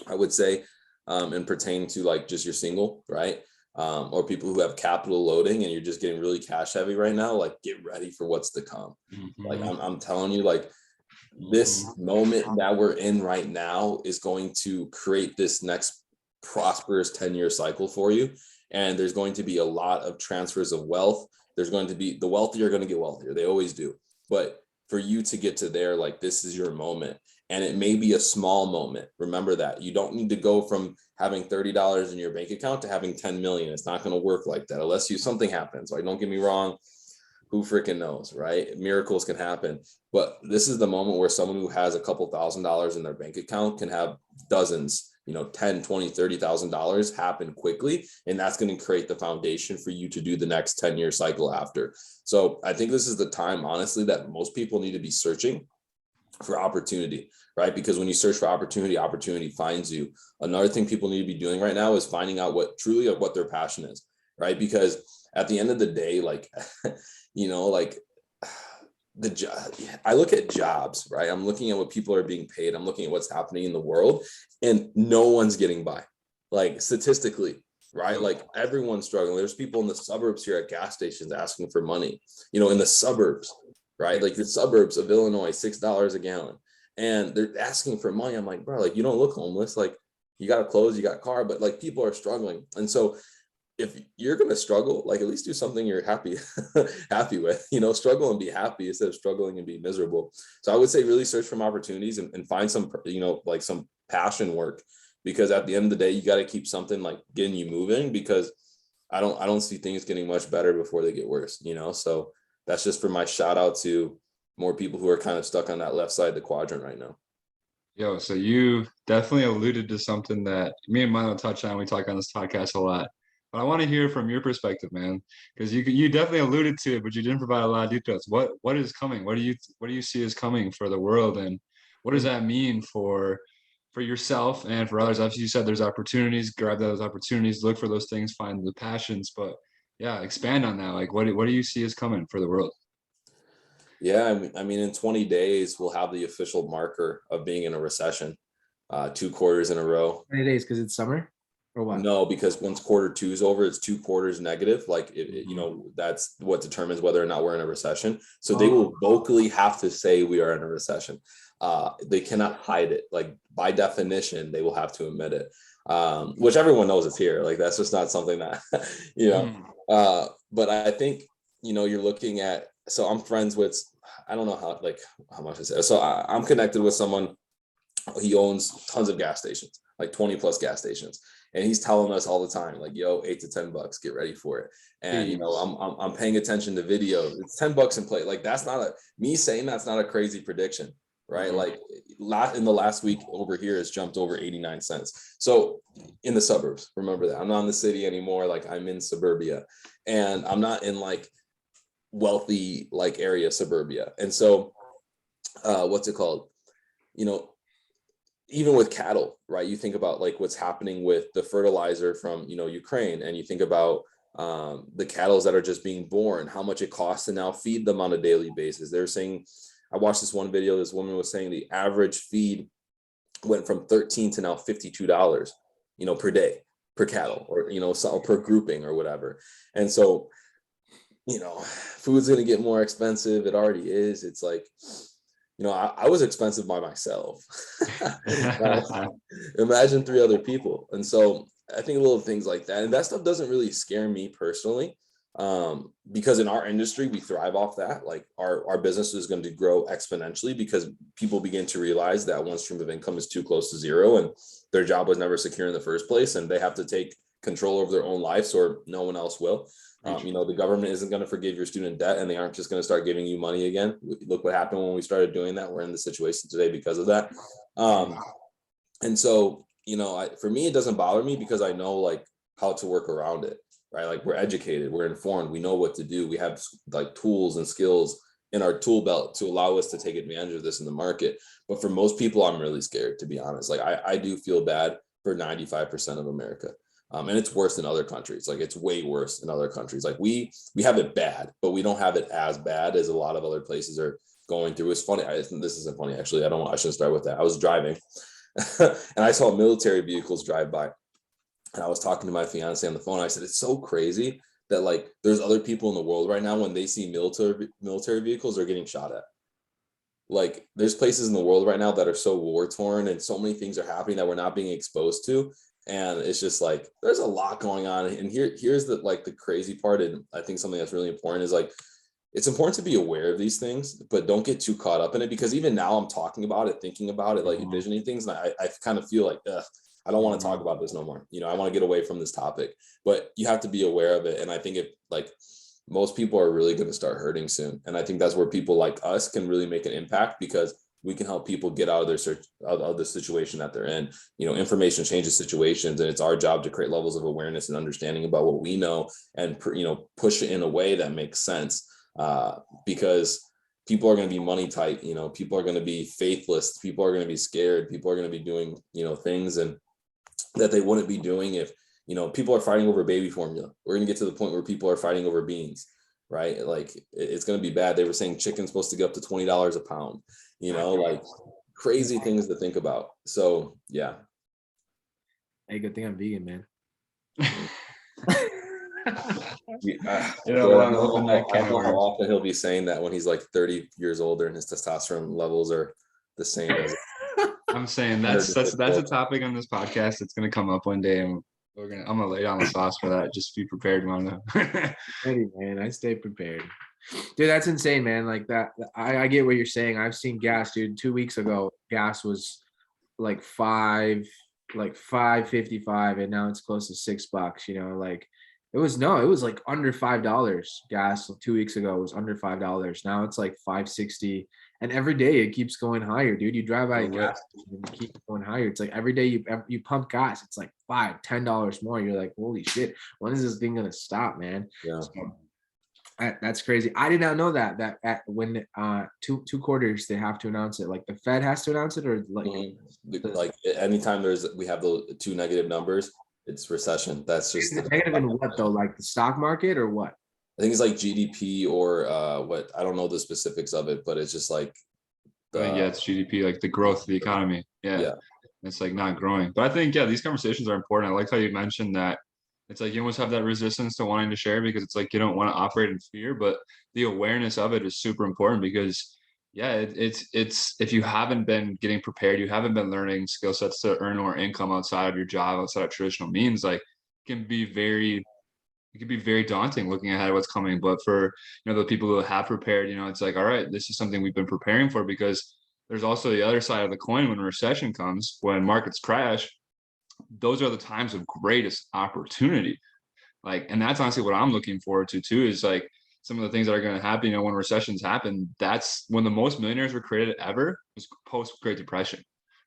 I would say, and pertain to like just you're single, right? Or people who have capital loading and you're just getting really cash heavy right now, like get ready for what's to come. Mm-hmm. Like I'm telling you, like this moment that we're in right now is going to create this next prosperous 10-year cycle for you. And there's going to be a lot of transfers of wealth. There's going to be, the wealthier are going to get wealthier. They always do. But for you to get to there, like, this is your moment. And it may be a small moment. Remember that. You don't need to go from having $30 in your bank account to having 10 million. It's not going to work like that unless something happens. Like, don't get me wrong. Who freaking knows, right? Miracles can happen. But this is the moment where someone who has a couple $1,000s in their bank account can have dozens, 10, 20, $30,000 happen quickly. And that's going to create the foundation for you to do the next 10-year cycle after. So I think this is the time, honestly, that most people need to be searching for opportunity, right? Because when you search for opportunity, opportunity finds you. Another thing people need to be doing right now is finding out what their passion is, right? Because at the end of the day, like, the job, I look at jobs, right? I'm looking at what people are being paid. I'm looking at what's happening in the world, and no one's getting by, like, statistically, right? Like, everyone's struggling. There's people in the suburbs here at gas stations asking for money, in the suburbs, right? Like the suburbs of Illinois, $6 a gallon, and they're asking for money. I'm like, bro, like, you don't look homeless. Like, you got clothes, you got car, but like, people are struggling. And so if you're going to struggle, like, at least do something you're happy with, struggle and be happy instead of struggling and be miserable. So I would say really search for opportunities and find some, like, some passion work, because at the end of the day, you got to keep something like getting you moving, because I don't see things getting much better before they get worse, so that's just for my shout out to more people who are kind of stuck on that left side of the quadrant right now. Yo, so you definitely alluded to something that me and Milo touch on. We talk on this podcast a lot, but I want to hear from your perspective, man, because you definitely alluded to it, but you didn't provide a lot of details. What is coming? What do you see as coming for the world, and what does that mean for yourself and for others? Obviously, you said there's opportunities. Grab those opportunities, look for those things, find the passions. But yeah, expand on that. Like, what do you see as coming for the world? Yeah, I mean, in 20 days, we'll have the official marker of being in a recession, 2 quarters in a row. 20 days because it's summer, or what? No, because once quarter 2 is over, it's 2 quarters negative. Like, that's what determines whether or not we're in a recession. So they will vocally have to say we are in a recession. They cannot hide it. Like, by definition, they will have to admit it, which everyone knows it's here. Like, that's just not something that, but I think, you're looking at, so I'm friends with, I don't know how much I say. So I'm connected with someone, he owns tons of gas stations, like 20 plus gas stations. And he's telling us all the time, like, yo, $8 to $10, get ready for it. And, I'm paying attention to videos. It's $10 in play. Like, that's not me saying that's not a crazy prediction, right? Like, in the last week over here, it's jumped over 89 cents. So in the suburbs, remember that I'm not in the city anymore. Like, I'm in suburbia, and I'm not in like wealthy, like, area suburbia. And so, what's it called? Even with cattle, right? You think about like what's happening with the fertilizer from, Ukraine, and you think about the cattle that are just being born, how much it costs to now feed them on a daily basis. They're saying, I watched this one video, this woman was saying the average feed went from $13 to now $52, per day, per cattle, or, per grouping or whatever. And so, food's going to get more expensive. It already is. It's like, I was expensive by myself. Imagine 3 other people. And so I think little things like that, and that stuff doesn't really scare me personally, because in our industry, we thrive off that. Like, our business is going to grow exponentially because people begin to realize that one stream of income is too close to zero, and their job was never secure in the first place, and they have to take control over their own lives, or no one else will. The government isn't going to forgive your student debt, and they aren't just going to start giving you money again. Look what happened when we started doing that. We're in the situation today because of that. And so, for me, it doesn't bother me because I know like how to work around it, right? Like, we're educated, we're informed, we know what to do. We have like tools and skills in our tool belt to allow us to take advantage of this in the market. But for most people, I'm really scared, to be honest. Like, I do feel bad for 95% of America. And it's worse in other countries. Like, it's way worse in other countries. Like, we have it bad, but we don't have it as bad as a lot of other places are going through. It's funny. This isn't funny, actually. I shouldn't start with that. I was driving and I saw military vehicles drive by, and I was talking to my fiance on the phone. I said, it's so crazy that like there's other people in the world right now, when they see military vehicles, they're getting shot at. Like, there's places in the world right now that are so war torn, and so many things are happening that we're not being exposed to, And it's just like, there's a lot going on. And here's the, like the crazy part. And I think something that's really important is like, it's important to be aware of these things, but don't get too caught up in it, because even now I'm talking about it, thinking about it, like envisioning things. And I kind of feel like, I don't want to talk about this no more. I want to get away from this topic, but you have to be aware of it. And I think if like most people are really going to start hurting soon. And I think that's where people like us can really make an impact, because we can help people get out of their search of the situation that they're in. Information changes situations, and it's our job to create levels of awareness and understanding about what we know, and push it in a way that makes sense. Because people are going to be money tight. People are going to be faithless. People are going to be scared. People are going to be doing things and that they wouldn't be doing if people are fighting over baby formula. We're going to get to the point where people are fighting over beans, right? Like it's going to be bad. They were saying chicken's supposed to get up to $20 a pound. Like crazy things to think about. So yeah. Hey, good thing I'm vegan, man. I don't know how often he'll be saying that when he's like 30 years older and his testosterone levels are the same as. I'm saying that's a topic on this podcast. It's gonna come up one day, and I'm gonna lay down the sauce for that. Just be prepared, Mondo. Ready, man. I stay prepared. Dude, that's insane, man. Like that, I get what you're saying. I've seen gas, dude. 2 weeks ago, gas was like $5.55, and now it's close to $6. Like it was like under $5. Gas 2 weeks ago was under $5. Now it's like $5.60, and every day it keeps going higher, dude. You drive by a gas station and it keeps going higher. It's like every day you pump gas, it's like $5-10 more. You're like, holy shit, when is this thing gonna stop, man? Yeah. So, that's crazy. I did not know that when two quarters they have to announce it. Like the Fed has to announce it, or like like anytime we have the two negative numbers, it's recession. That's just negative in what though? Like the stock market or what? I think it's like GDP or what, I don't know the specifics of it, but it's just like it's GDP, like the growth of the economy. Yeah. It's like not growing. But I think these conversations are important. I like how you mentioned that. It's like you almost have that resistance to wanting to share, because it's like you don't want to operate in fear, but the awareness of it is super important, because it's if you haven't been getting prepared, you haven't been learning skill sets to earn more income outside of your job, outside of traditional means, like it can be very daunting looking ahead at what's coming. But for the people who have prepared, it's like, all right, this is something we've been preparing for, because there's also the other side of the coin. When recession comes, when markets crash, those are the times of greatest opportunity. And that's honestly what I'm looking forward to too, is like some of the things that are going to happen, when recessions happen. That's when the most millionaires were created ever, was post Great Depression.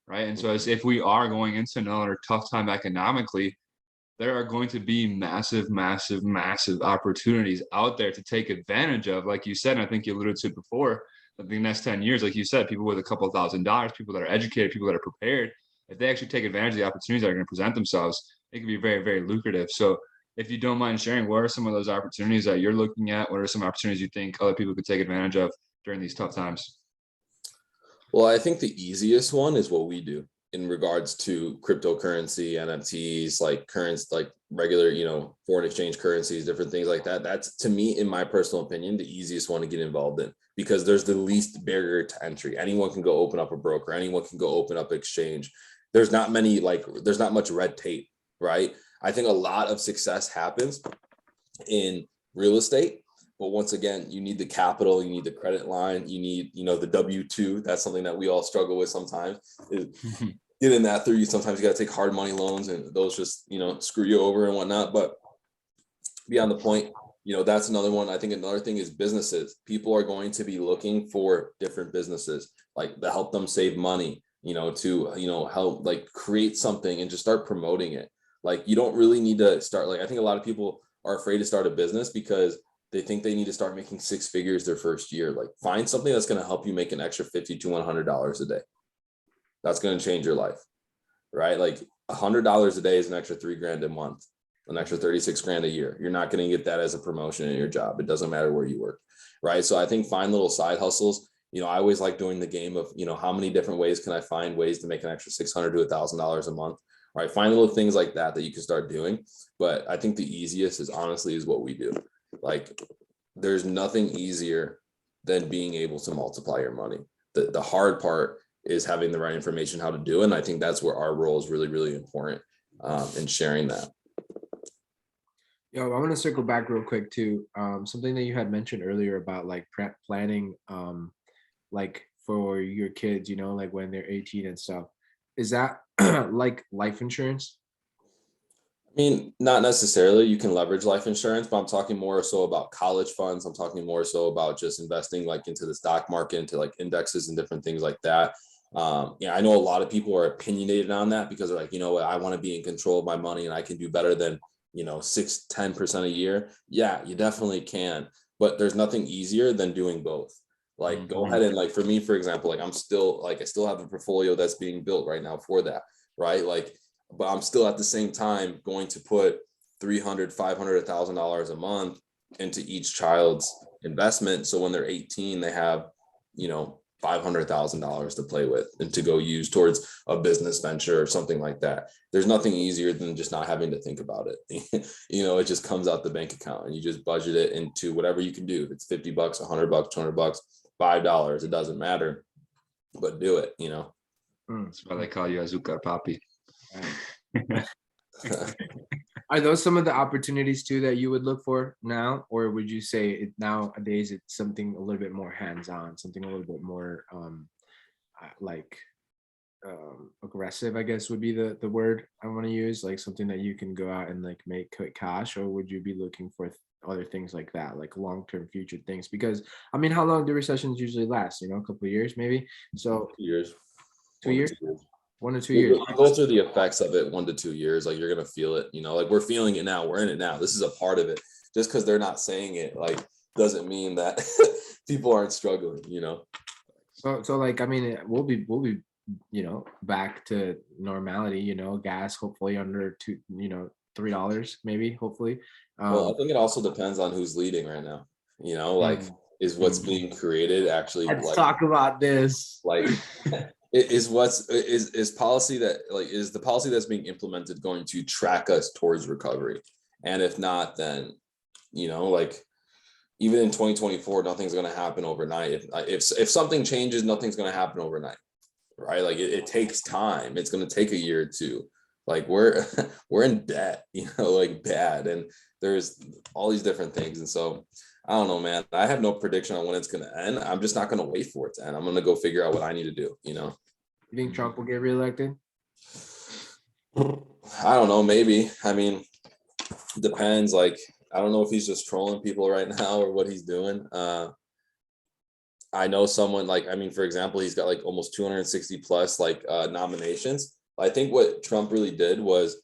Right. And so as if we are going into another tough time economically, there are going to be massive, massive, massive opportunities out there to take advantage of. Like you said, and I think you alluded to it before, that the next 10 years, like you said, people with a couple of $1,000s, people that are educated, people that are prepared, if they actually take advantage of the opportunities that are going to present themselves, it can be very, very lucrative. So if you don't mind sharing, what are some of those opportunities that you're looking at? What are some opportunities you think other people could take advantage of during these tough times? Well, I think the easiest one is what we do in regards to cryptocurrency, NFTs, like currency, like regular, foreign exchange currencies, different things like that. That's, to me, in my personal opinion, the easiest one to get involved in, because there's the least barrier to entry. Anyone can go open up a broker. Anyone can go open up exchange. There's not much red tape, right? I think a lot of success happens in real estate. But once again, you need the capital, you need the credit line, you need, the W-2. That's something that we all struggle with sometimes. Getting that through, sometimes you got to take hard money loans, and those just, screw you over and whatnot. But beyond the point, that's another one. I think another thing is businesses. People are going to be looking for different businesses, like to help them save money, to, help like create something and just start promoting it. Like you don't really need to start, like I think a lot of people are afraid to start a business because they think they need to start making six figures their first year. Like find something that's going to help you make an extra $50 to $100 a day. That's going to change your life, right? Like $100 a day is an extra $3,000 a month, an extra 36 grand a year. You're not going to get that as a promotion in your job. It doesn't matter where you work, right? So I think find little side hustles. I always like doing the game of, how many different ways can I find ways to make an extra $600 to $1,000 a month, right? Find little things like that you can start doing. But I think the easiest is what we do. Like there's nothing easier than being able to multiply your money. The hard part is having the right information how to do it. And I think that's where our role is really, really important. and sharing that. Yo, I want to circle back real quick to something that you had mentioned earlier about like planning like for your kids, you know, like when they're 18 and stuff. Is that like life insurance? I mean, not necessarily. You can leverage life insurance, but I'm talking more so about college funds. I'm talking more so about just investing like into the stock market, into like indexes and different things like that. Yeah, I know a lot of people are opinionated on that because they're like, you know what, I want to be in control of my money and I can do better than, 6-10% a year. Yeah, you definitely can, but there's nothing easier than doing both. Like, go ahead and like, for me, for example, like I still have a portfolio that's being built right now for that, right? Like, but I'm still at the same time going to put $300, $500, $1,000 a month into each child's investment. So when they're 18, they have, $500,000 to play with and to go use towards a business venture or something like that. There's nothing easier than just not having to think about it. It just comes out the bank account and you just budget it into whatever you can do. If it's $50, $100, $200, $5, it doesn't matter, but do it, That's why they call you Azúcar Papi. Are those some of the opportunities too that you would look for now, or would you say nowadays it's something a little bit more hands-on, something a little bit more like aggressive, I guess would be the word I want to use, like something that you can go out and like make quick cash, or would you be looking for other things like that, like long-term future things? Because I mean, how long do recessions usually last? A couple of years maybe. So 2 years. 2 years. 1 to 2 You years. go through the effects of it 1 to 2 years. Like, you're gonna feel it, like we're feeling it now. We're in it now. This is a part of it. Just because they're not saying it, like, doesn't mean that people aren't struggling. So like, I mean, we'll be back to normality. Gas hopefully under $3 maybe, hopefully. Well, I think it also depends on who's leading right now. Like, is what's being created actually Let's like talk about this. like is policy that like is the policy that's being implemented going to track us towards recovery? And if not, then like, even in 2024, nothing's going to happen overnight. If something changes, nothing's going to happen overnight, right? Like, it takes time. It's going to take a year or two. Like, we're in debt, like bad, and there's all these different things. And so I don't know, man. I have no prediction on when it's going to end. I'm just not going to wait for it to end. I'm going to go figure out what I need to do. You think Trump will get reelected? I don't know. Maybe. I mean, depends. Like, I don't know if he's just trolling people right now or what he's doing. I know someone, like, I mean, for example, he's got like almost 260 plus like nominations. I think what Trump really did was,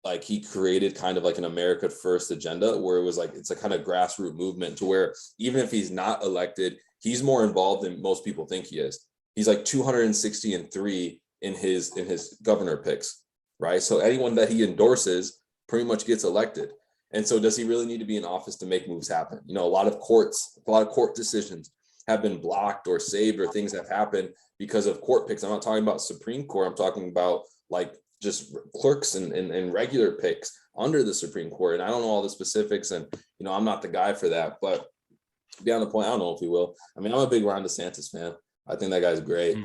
like, he created kind of like an America First agenda where it was like, it's a kind of grassroots movement to where even if he's not elected, he's more involved than most people think he is. He's like 263 in his governor picks, right? So anyone that he endorses pretty much gets elected. And so does he really need to be in office to make moves happen? A lot of court decisions have been blocked or saved, or things have happened because of court picks. I'm not talking about Supreme Court. I'm talking about like just clerks and regular picks under the Supreme Court. And I don't know all the specifics, and I'm not the guy for that. But beyond the point, I don't know if he will. I mean, I'm a big Ron DeSantis fan. I think that guy's great.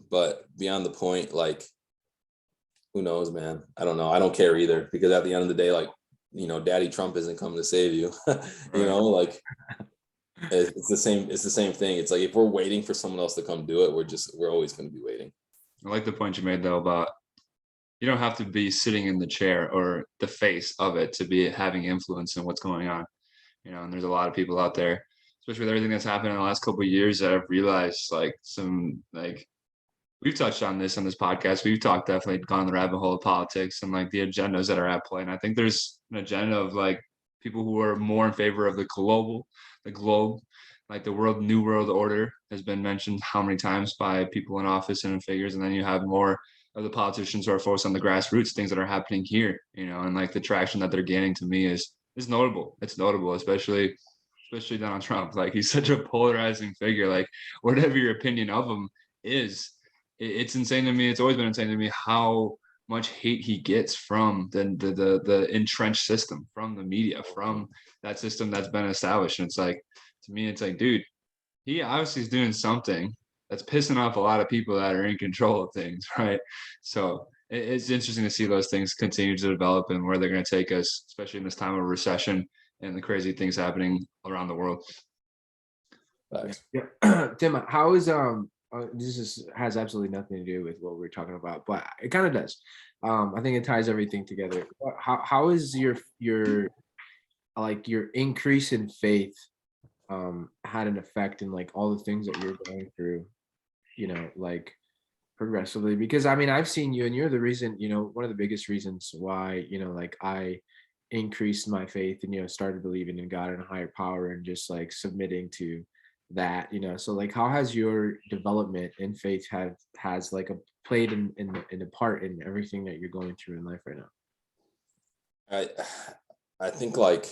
But beyond the point, like, who knows, man? I don't know. I don't care either, because at the end of the day, like, Daddy Trump isn't coming to save you. Like, it's the same thing. It's like, if we're waiting for someone else to come do it, we're always going to be waiting. I like the point you made though about you don't have to be sitting in the chair or the face of it to be having influence in what's going on. And there's a lot of people out there, especially with everything that's happened in the last couple of years, that have realized we've touched on this podcast. We've definitely gone the rabbit hole of politics and like the agendas that are at play. And I think there's an agenda of like people who are more in favor of the globe, like the new world order has been mentioned how many times by people in office and in figures. And then you have more of the politicians who are focused on the grassroots things that are happening here, and like the traction that they're gaining to me is notable. It's notable, especially Donald Trump. Like, he's such a polarizing figure. Like, whatever your opinion of him is, it's insane to me. It's always been insane to me how much hate he gets from the entrenched system, from the media, from that system that's been established. And it's like, to me, it's like, dude, he obviously is doing something that's pissing off a lot of people that are in control of things, right? So it's interesting to see those things continue to develop and where they're going to take us, especially in this time of recession and the crazy things happening around the world. Yeah. Tim, how is has absolutely nothing to do with what we're talking about, but it kind of does. I think it ties everything together. How is your like your increase in faith had an effect in like all the things that you're going through, like progressively? Because I mean, I've seen you and you're the reason, one of the biggest reasons why, like I increased my faith and, started believing in God and a higher power and just like submitting to that, so like how has your development in faith has like a played in a part in everything that you're going through in life right now? I think like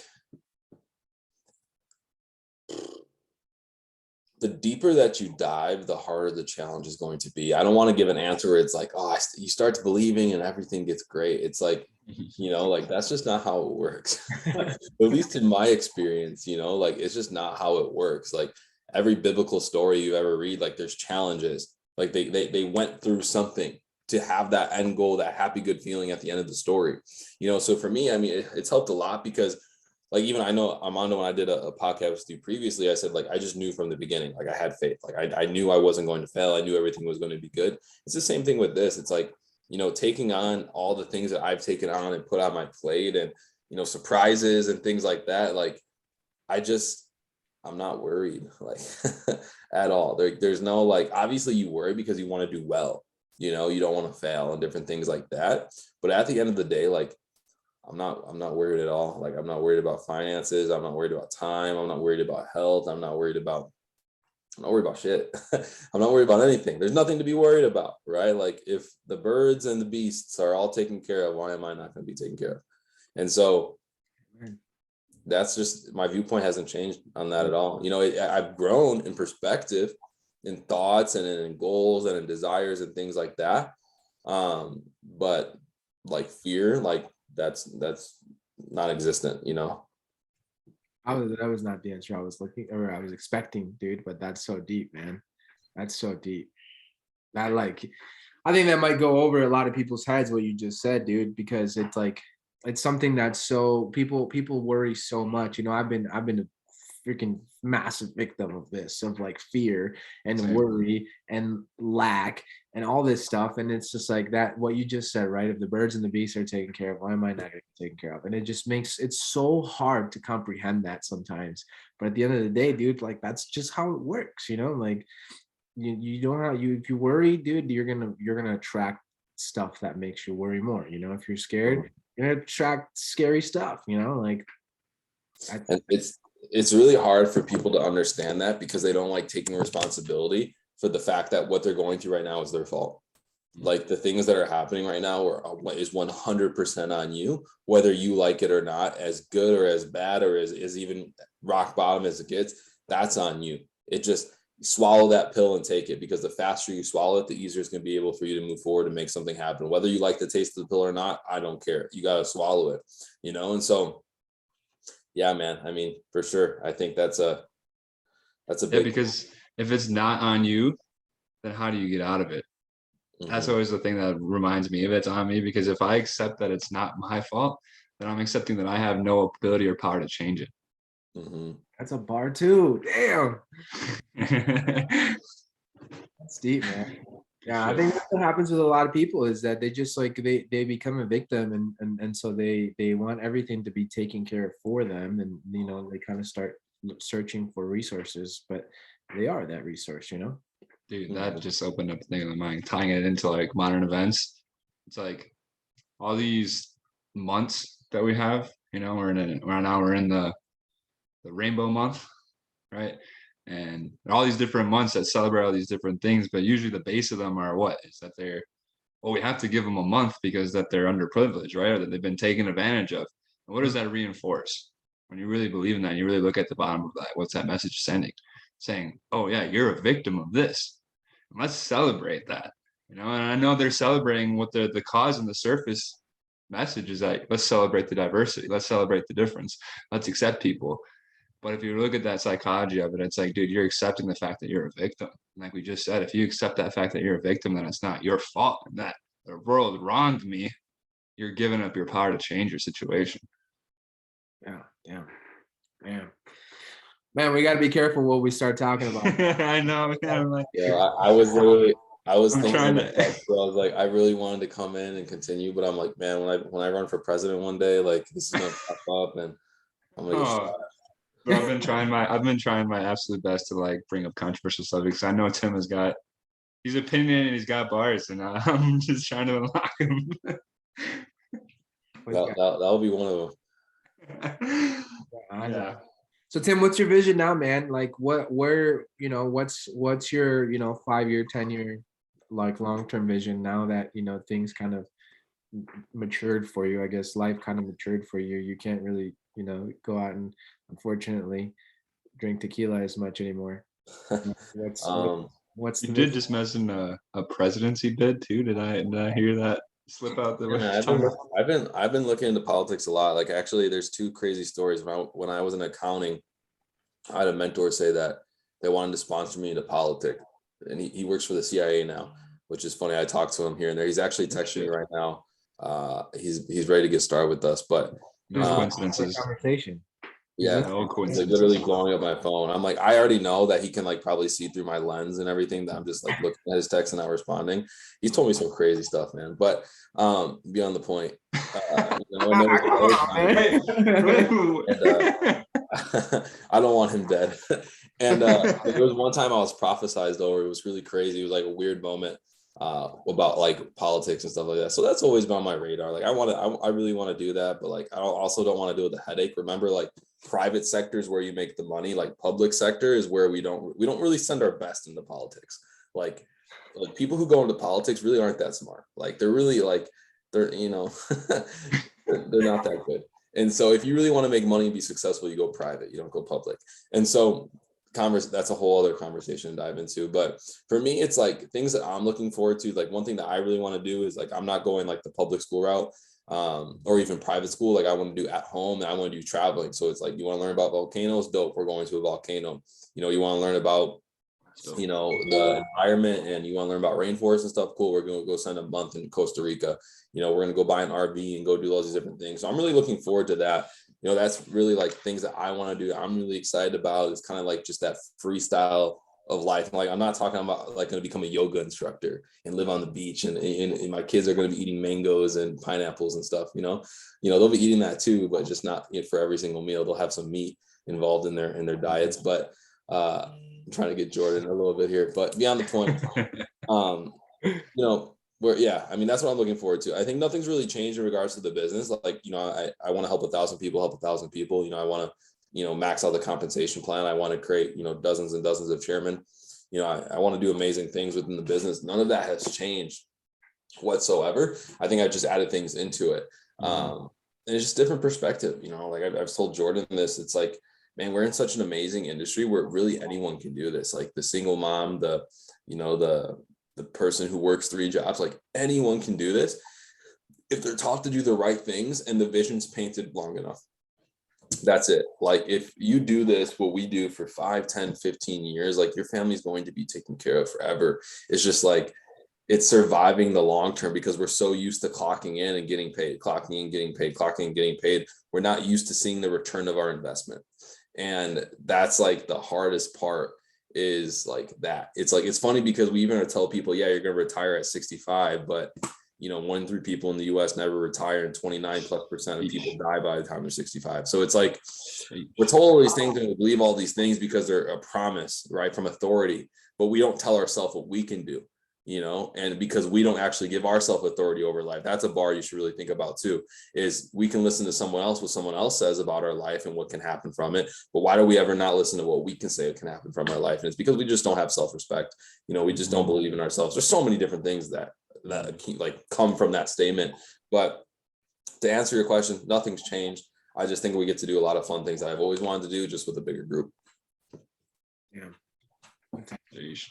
the deeper that you dive, the harder the challenge is going to be. I don't want to give an answer where it's like, oh, you start to believing and everything gets great. It's like, like that's just not how it works. At least in my experience, like it's just not how it works. Like every biblical story you ever read, like there's challenges. Like they went through something to have that end goal, that happy, good feeling at the end of the story. So for me, I mean, it's helped a lot because like, even I know Armando, when I did a podcast with you previously, I said, like, I just knew from the beginning, like I had faith, like I knew I wasn't going to fail. I knew everything was going to be good. It's the same thing with this. It's like, taking on all the things that I've taken on and put on my plate and, surprises and things like that. Like, I'm not worried like at all. There's no, like, obviously you worry because you want to do well, you don't want to fail and different things like that. But at the end of the day, like, I'm not worried at all. Like, I'm not worried about finances. I'm not worried about time. I'm not worried about health. I'm not worried about shit. I'm not worried about anything. There's nothing to be worried about, right? Like if the birds and the beasts are all taken care of, why am I not going to be taken care of? And so that's just, my viewpoint hasn't changed on that at all. I've grown in perspective, in thoughts and in goals and in desires and things like that. But like fear, like that's non-existent. That was not the answer I was looking or I was expecting, dude, but that's so deep, man. That's so deep. I think that might go over a lot of people's heads what you just said, dude, because it's like it's something that's so people worry so much. I've been a freaking massive victim of this, of like fear and worry and lack and all this stuff. And it's just like that, what you just said, right? If the birds and the beasts are taken care of, why am I not going to be taken care of? And it just makes it so hard to comprehend that sometimes. But at the end of the day, dude, like that's just how it works, like you don't have if you worry, dude, you're gonna attract stuff that makes you worry more. If you're scared, you're gonna attract scary stuff, like and it's really hard for people to understand that because they don't like taking responsibility for the fact that what they're going through right now is their fault. Like the things that are happening right now is 100% on you, whether you like it or not, as good or as bad or as even rock bottom as it gets, that's on you. It just, swallow that pill and take it, because the faster you swallow it, the easier it's going to be able for you to move forward and make something happen. Whether you like the taste of the pill or not, I don't care. You got to swallow it, and so, yeah, man, I mean, for sure. I think that's a big, because if it's not on you, then how do you get out of it? That's always the thing that reminds me if it's on me, because if I accept that it's not my fault, then I'm accepting that I have no ability or power to change it. That's a bar too. Damn. That's deep, man. Yeah, I think that's what happens with a lot of people is that they just like they become a victim and so they want everything to be taken care of for them, and they kind of start searching for resources, but they are that resource, Dude, that just opened up a thing in my mind, tying it into like modern events. It's like all these months that we have, we're in the rainbow month, right? And all these different months that celebrate all these different things, but usually the base of them are what is that we have to give them a month because that they're underprivileged, right? Or that they've been taken advantage of. And what does that reinforce? When you really believe in that, you really look at the bottom of that, what's that message sending? Saying, oh yeah, you're a victim of this. And let's celebrate that. And I know they're celebrating what the cause and the surface message is that let's celebrate the diversity, let's celebrate the difference, let's accept people. But if you look at that psychology of it, it's like, dude, you're accepting the fact that you're a victim. And like we just said, if you accept that fact that you're a victim, then it's not your fault. And that the world wronged me, you're giving up your power to change your situation. Yeah, damn. Man, we got to be careful what we start talking about. I know. Man, like, Yeah, I was I'm thinking trying about that, so I was like, I really wanted to come in and continue, but I'm like, man, when I run for president one day, like this is gonna pop up, and I'm gonna get shot. Bro, I've been trying my absolute best to like bring up controversial subjects. I know Tim has got he's opinionated and he's got bars, and I'm just trying to unlock him. That'll be one of them. Yeah. So Tim, what's your vision now, man? Like what's your 5-year, 10-year, like long-term vision now that things kind of matured for you? I guess life kind of matured for you. You can't really, go out and unfortunately drink tequila as much anymore. What's You the did just mention a presidency bid too. Did I hear that slip out the way? I've been looking into politics a lot. Like actually, there's 2 crazy stories. When I was in accounting, I had a mentor say that they wanted to sponsor me into politics, and he works for the CIA now, which is funny. I talked to him here and there. He's actually texting me right now. He's ready to get started with us, but no coincidences. Conversation. Yeah, no he's like literally blowing up my phone. I'm like, I already know that he can like probably see through my lens and everything. That I'm just like looking at his text and not responding. He's told me some crazy stuff, man. But beyond the point, I don't want him dead. And there was one time I was prophesized over. It was really crazy. It was like a weird moment about like politics and stuff like that. So that's always been on my radar. Like I really want to do that, but like I also don't want to do it with the headache. Remember, like private sector is where you make the money. Like public sector is where we don't really send our best into politics. Like people who go into politics really aren't that smart. Like they're really like they're they're not that good. And so if you really want to make money and be successful, you go private. You don't go public. And so that's a whole other conversation to dive into. But for me, it's like things that I'm looking forward to. Like one thing that I really want to do is like I'm not going like the public school route or even private school. Like I want to do at home and I want to do traveling. So it's like you want to learn about volcanoes, dope. We're going to a volcano. You want to learn about the environment and you want to learn about rainforests and stuff. Cool. We're going to go spend a month in Costa Rica. We're going to go buy an RV and go do all these different things. So I'm really looking forward to that. That's really like things that I want to do. I'm really excited about. It's kind of like just that freestyle of life. Like I'm not talking about like going to become a yoga instructor and live on the beach and my kids are going to be eating mangoes and pineapples and stuff. They'll be eating that too, but just not for every single meal. They'll have some meat involved in their diets. But I'm trying to get Jordan a little bit here, but beyond the point, that's what I'm looking forward to. I think nothing's really changed in regards to the business. Like, I want to help 1,000 people. I want to, max out the compensation plan. I want to create, dozens and dozens of chairmen. I want to do amazing things within the business. None of that has changed whatsoever. I think I've just added things into it. And it's just different perspective, like I've told Jordan this, it's like, man, we're in such an amazing industry where really anyone can do this. Like the single mom, the person who works 3 jobs, like anyone can do this if they're taught to do the right things and the vision's painted long enough. That's it. Like if you do this, what we do for 5, 10, 15 years, like your family's going to be taken care of forever. It's just like, it's surviving the long term because we're so used to clocking in and getting paid, clocking in, getting paid, clocking in, getting paid. We're not used to seeing the return of our investment. And that's like the hardest part is like that. It's like, it's funny because we even tell people, yeah, you're going to retire at 65, but 1 in 3 people in the US never retire and 29+% of people die by the time they're 65. So it's like, we're told all these things and we believe all these things because they're a promise, right, from authority, but we don't tell ourselves what we can do. And because we don't actually give ourselves authority over life. That's a bar you should really think about too, is we can listen to someone else, what someone else says about our life and what can happen from it. But why do we ever not listen to what we can say can happen from our life? And it's because we just don't have self-respect. We just don't believe in ourselves. There's so many different things that like come from that statement. But to answer your question, nothing's changed. I just think we get to do a lot of fun things that I've always wanted to do, just with a bigger group. Yeah. Jeez.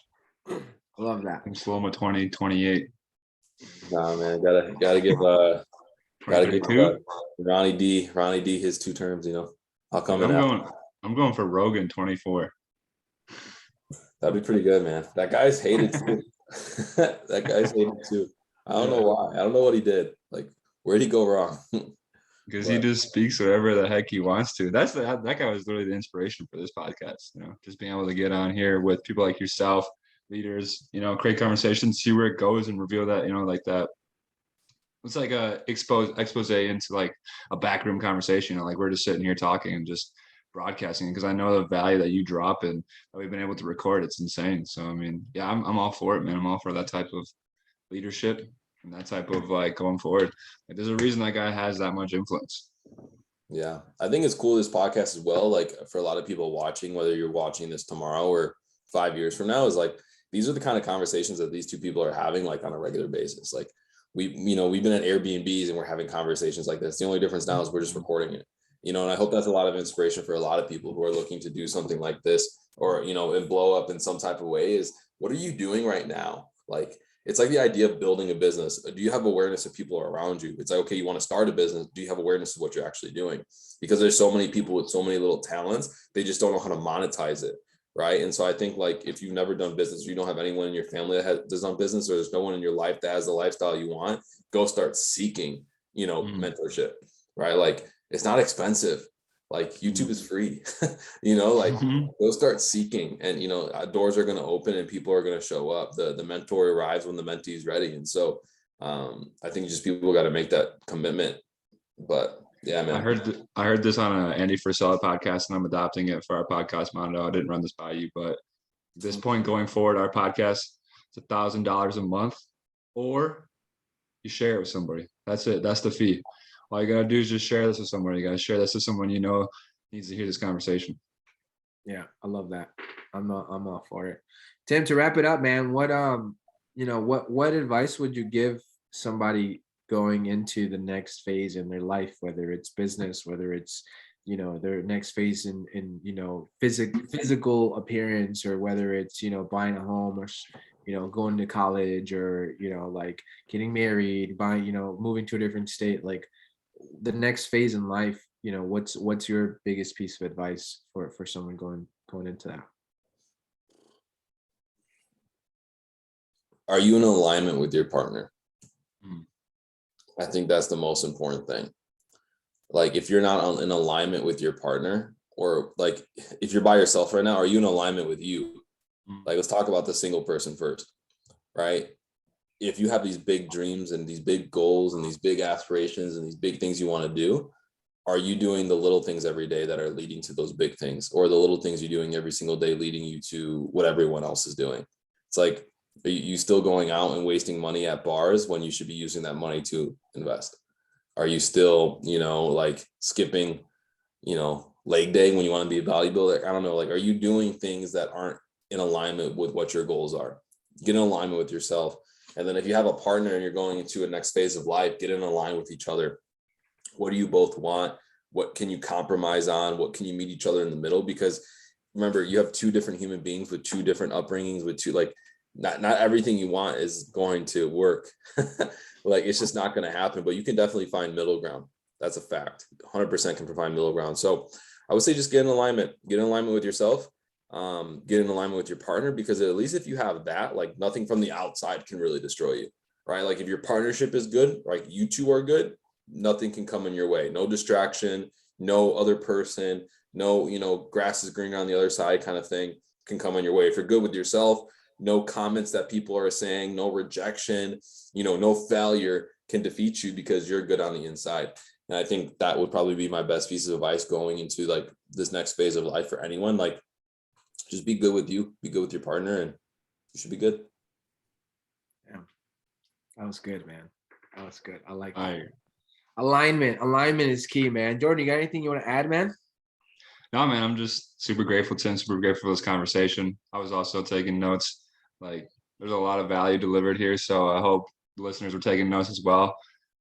I love that. Tim Sloma 2028. Nah, man, gotta give Ronnie D his 2 terms. I'll come in. I'm going for Rogan 24. That'd be pretty good, man. That guy's hated too. That guy's hated too. I don't know why. I don't know what he did. Like, where'd he go wrong? Because he just speaks whatever the heck he wants to. That guy was literally the inspiration for this podcast. Just being able to get on here with people like yourself, leaders, create conversations, see where it goes, and reveal that, like that. It's like a expose into like a backroom conversation. Like we're just sitting here talking and just broadcasting, because I know the value that you drop and that we've been able to record. It's insane. So I mean, yeah, I'm all for it, man. I'm all for that type of leadership and that type of like going forward. Like, there's a reason that guy has that much influence. Yeah, I think it's cool, this podcast as well. Like for a lot of people watching, whether you're watching this tomorrow or 5 years from now, is like these are the kind of conversations that these two people are having like on a regular basis. Like we've been at Airbnbs and we're having conversations like this. The only difference now is we're just recording it. And I hope that's a lot of inspiration for a lot of people who are looking to do something like this, or and blow up in some type of way. Is what are you doing right now? Like, it's like the idea of building a business. Do you have awareness of people around you? It's like, okay, you want to start a business. Do you have awareness of what you're actually doing? Because there's so many people with so many little talents, they just don't know how to monetize it. Right. And so I think, like, if you've never done business, you don't have anyone in your family that does done business, or there's no one in your life that has the lifestyle you want, go start seeking, mentorship. Right. Like, it's not expensive. Like, YouTube is free. Like, go start seeking, and doors are going to open and people are going to show up. The mentor arrives when the mentee is ready. And so I think just people got to make that commitment. But yeah, man. I heard this on a Andy Frisella podcast, and I'm adopting it for our podcast motto. I didn't run this by you, but at this point going forward, our podcast, it's $1,000 a month, or you share it with somebody. That's it. That's the fee. All you gotta do is just share this with somebody. You gotta share this with someone needs to hear this conversation. Yeah, I love that. I'm all for it. Tim, to wrap it up, man, what advice would you give somebody going into the next phase in their life, whether it's business, whether it's their next phase in physical appearance, or whether it's buying a home, or going to college, or like getting married, buying, moving to a different state, like the next phase in life, what's your biggest piece of advice for someone going into that? Are you in alignment with your partner? I think that's the most important thing. Like, if you're not in alignment with your partner, or like if you're by yourself right now, are you in alignment with you? Like, let's talk about the single person first, right? If you have these big dreams and these big goals and these big aspirations and these big things you want to do, are you doing the little things every day that are leading to those big things, or the little things you're doing every single day leading you to what everyone else is doing? It's like, are you still going out and wasting money at bars when you should be using that money to invest? Are you still, like skipping, leg day when you want to be a bodybuilder? I don't know. Like, are you doing things that aren't in alignment with what your goals are? Get in alignment with yourself. And then if you have a partner and you're going into a next phase of life, get in line with each other. What do you both want? What can you compromise on? What can you meet each other in the middle? Because remember, you have two different human beings with two different upbringings, with two, like, not everything you want is going to work. Like, it's just not going to happen, but you can definitely find middle ground. That's a fact. 100% can find middle ground. So I would say just get in alignment with yourself. Get in alignment with your partner, because at least if you have that, like, nothing from the outside can really destroy you, right? Like, if your partnership is good, like you two are good, nothing can come in your way. No distraction, no other person, no, grass is greener on the other side kind of thing can come in your way. If you're good with yourself, no comments that people are saying, no rejection, no failure can defeat you, because you're good on the inside. And I think that would probably be my best piece of advice going into like this next phase of life for anyone. Like, just be good with you, be good with your partner, and you should be good. Yeah, that was good, man. That was good. I like that. Alignment is key, man. Jordan, you got anything you want to add, man? No, man, I'm just super grateful, Tim, super grateful for this conversation. I was also taking notes. Like, there's a lot of value delivered here, so I hope the listeners were taking notes as well.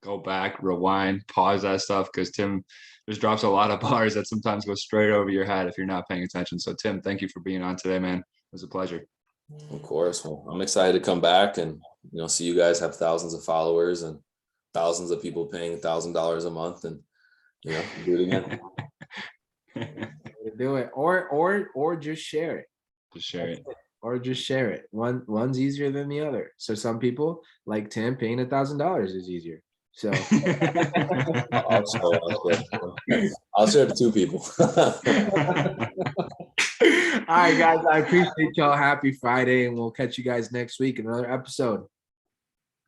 Go back, rewind, pause that stuff, because Tim just drops a lot of bars that sometimes go straight over your head if you're not paying attention. So, Tim, thank you for being on today, man. It was a pleasure. Of course. Well, I'm excited to come back and see you guys have thousands of followers and thousands of people paying $1,000 a month, and do it again. Do it, or just share it. Just share it. or just share it. One's easier than the other. So some people, like Tim, paying $1,000 is easier. So I'll share to two people. all right, guys, I appreciate y'all. Happy Friday, and we'll catch you guys next week in another episode.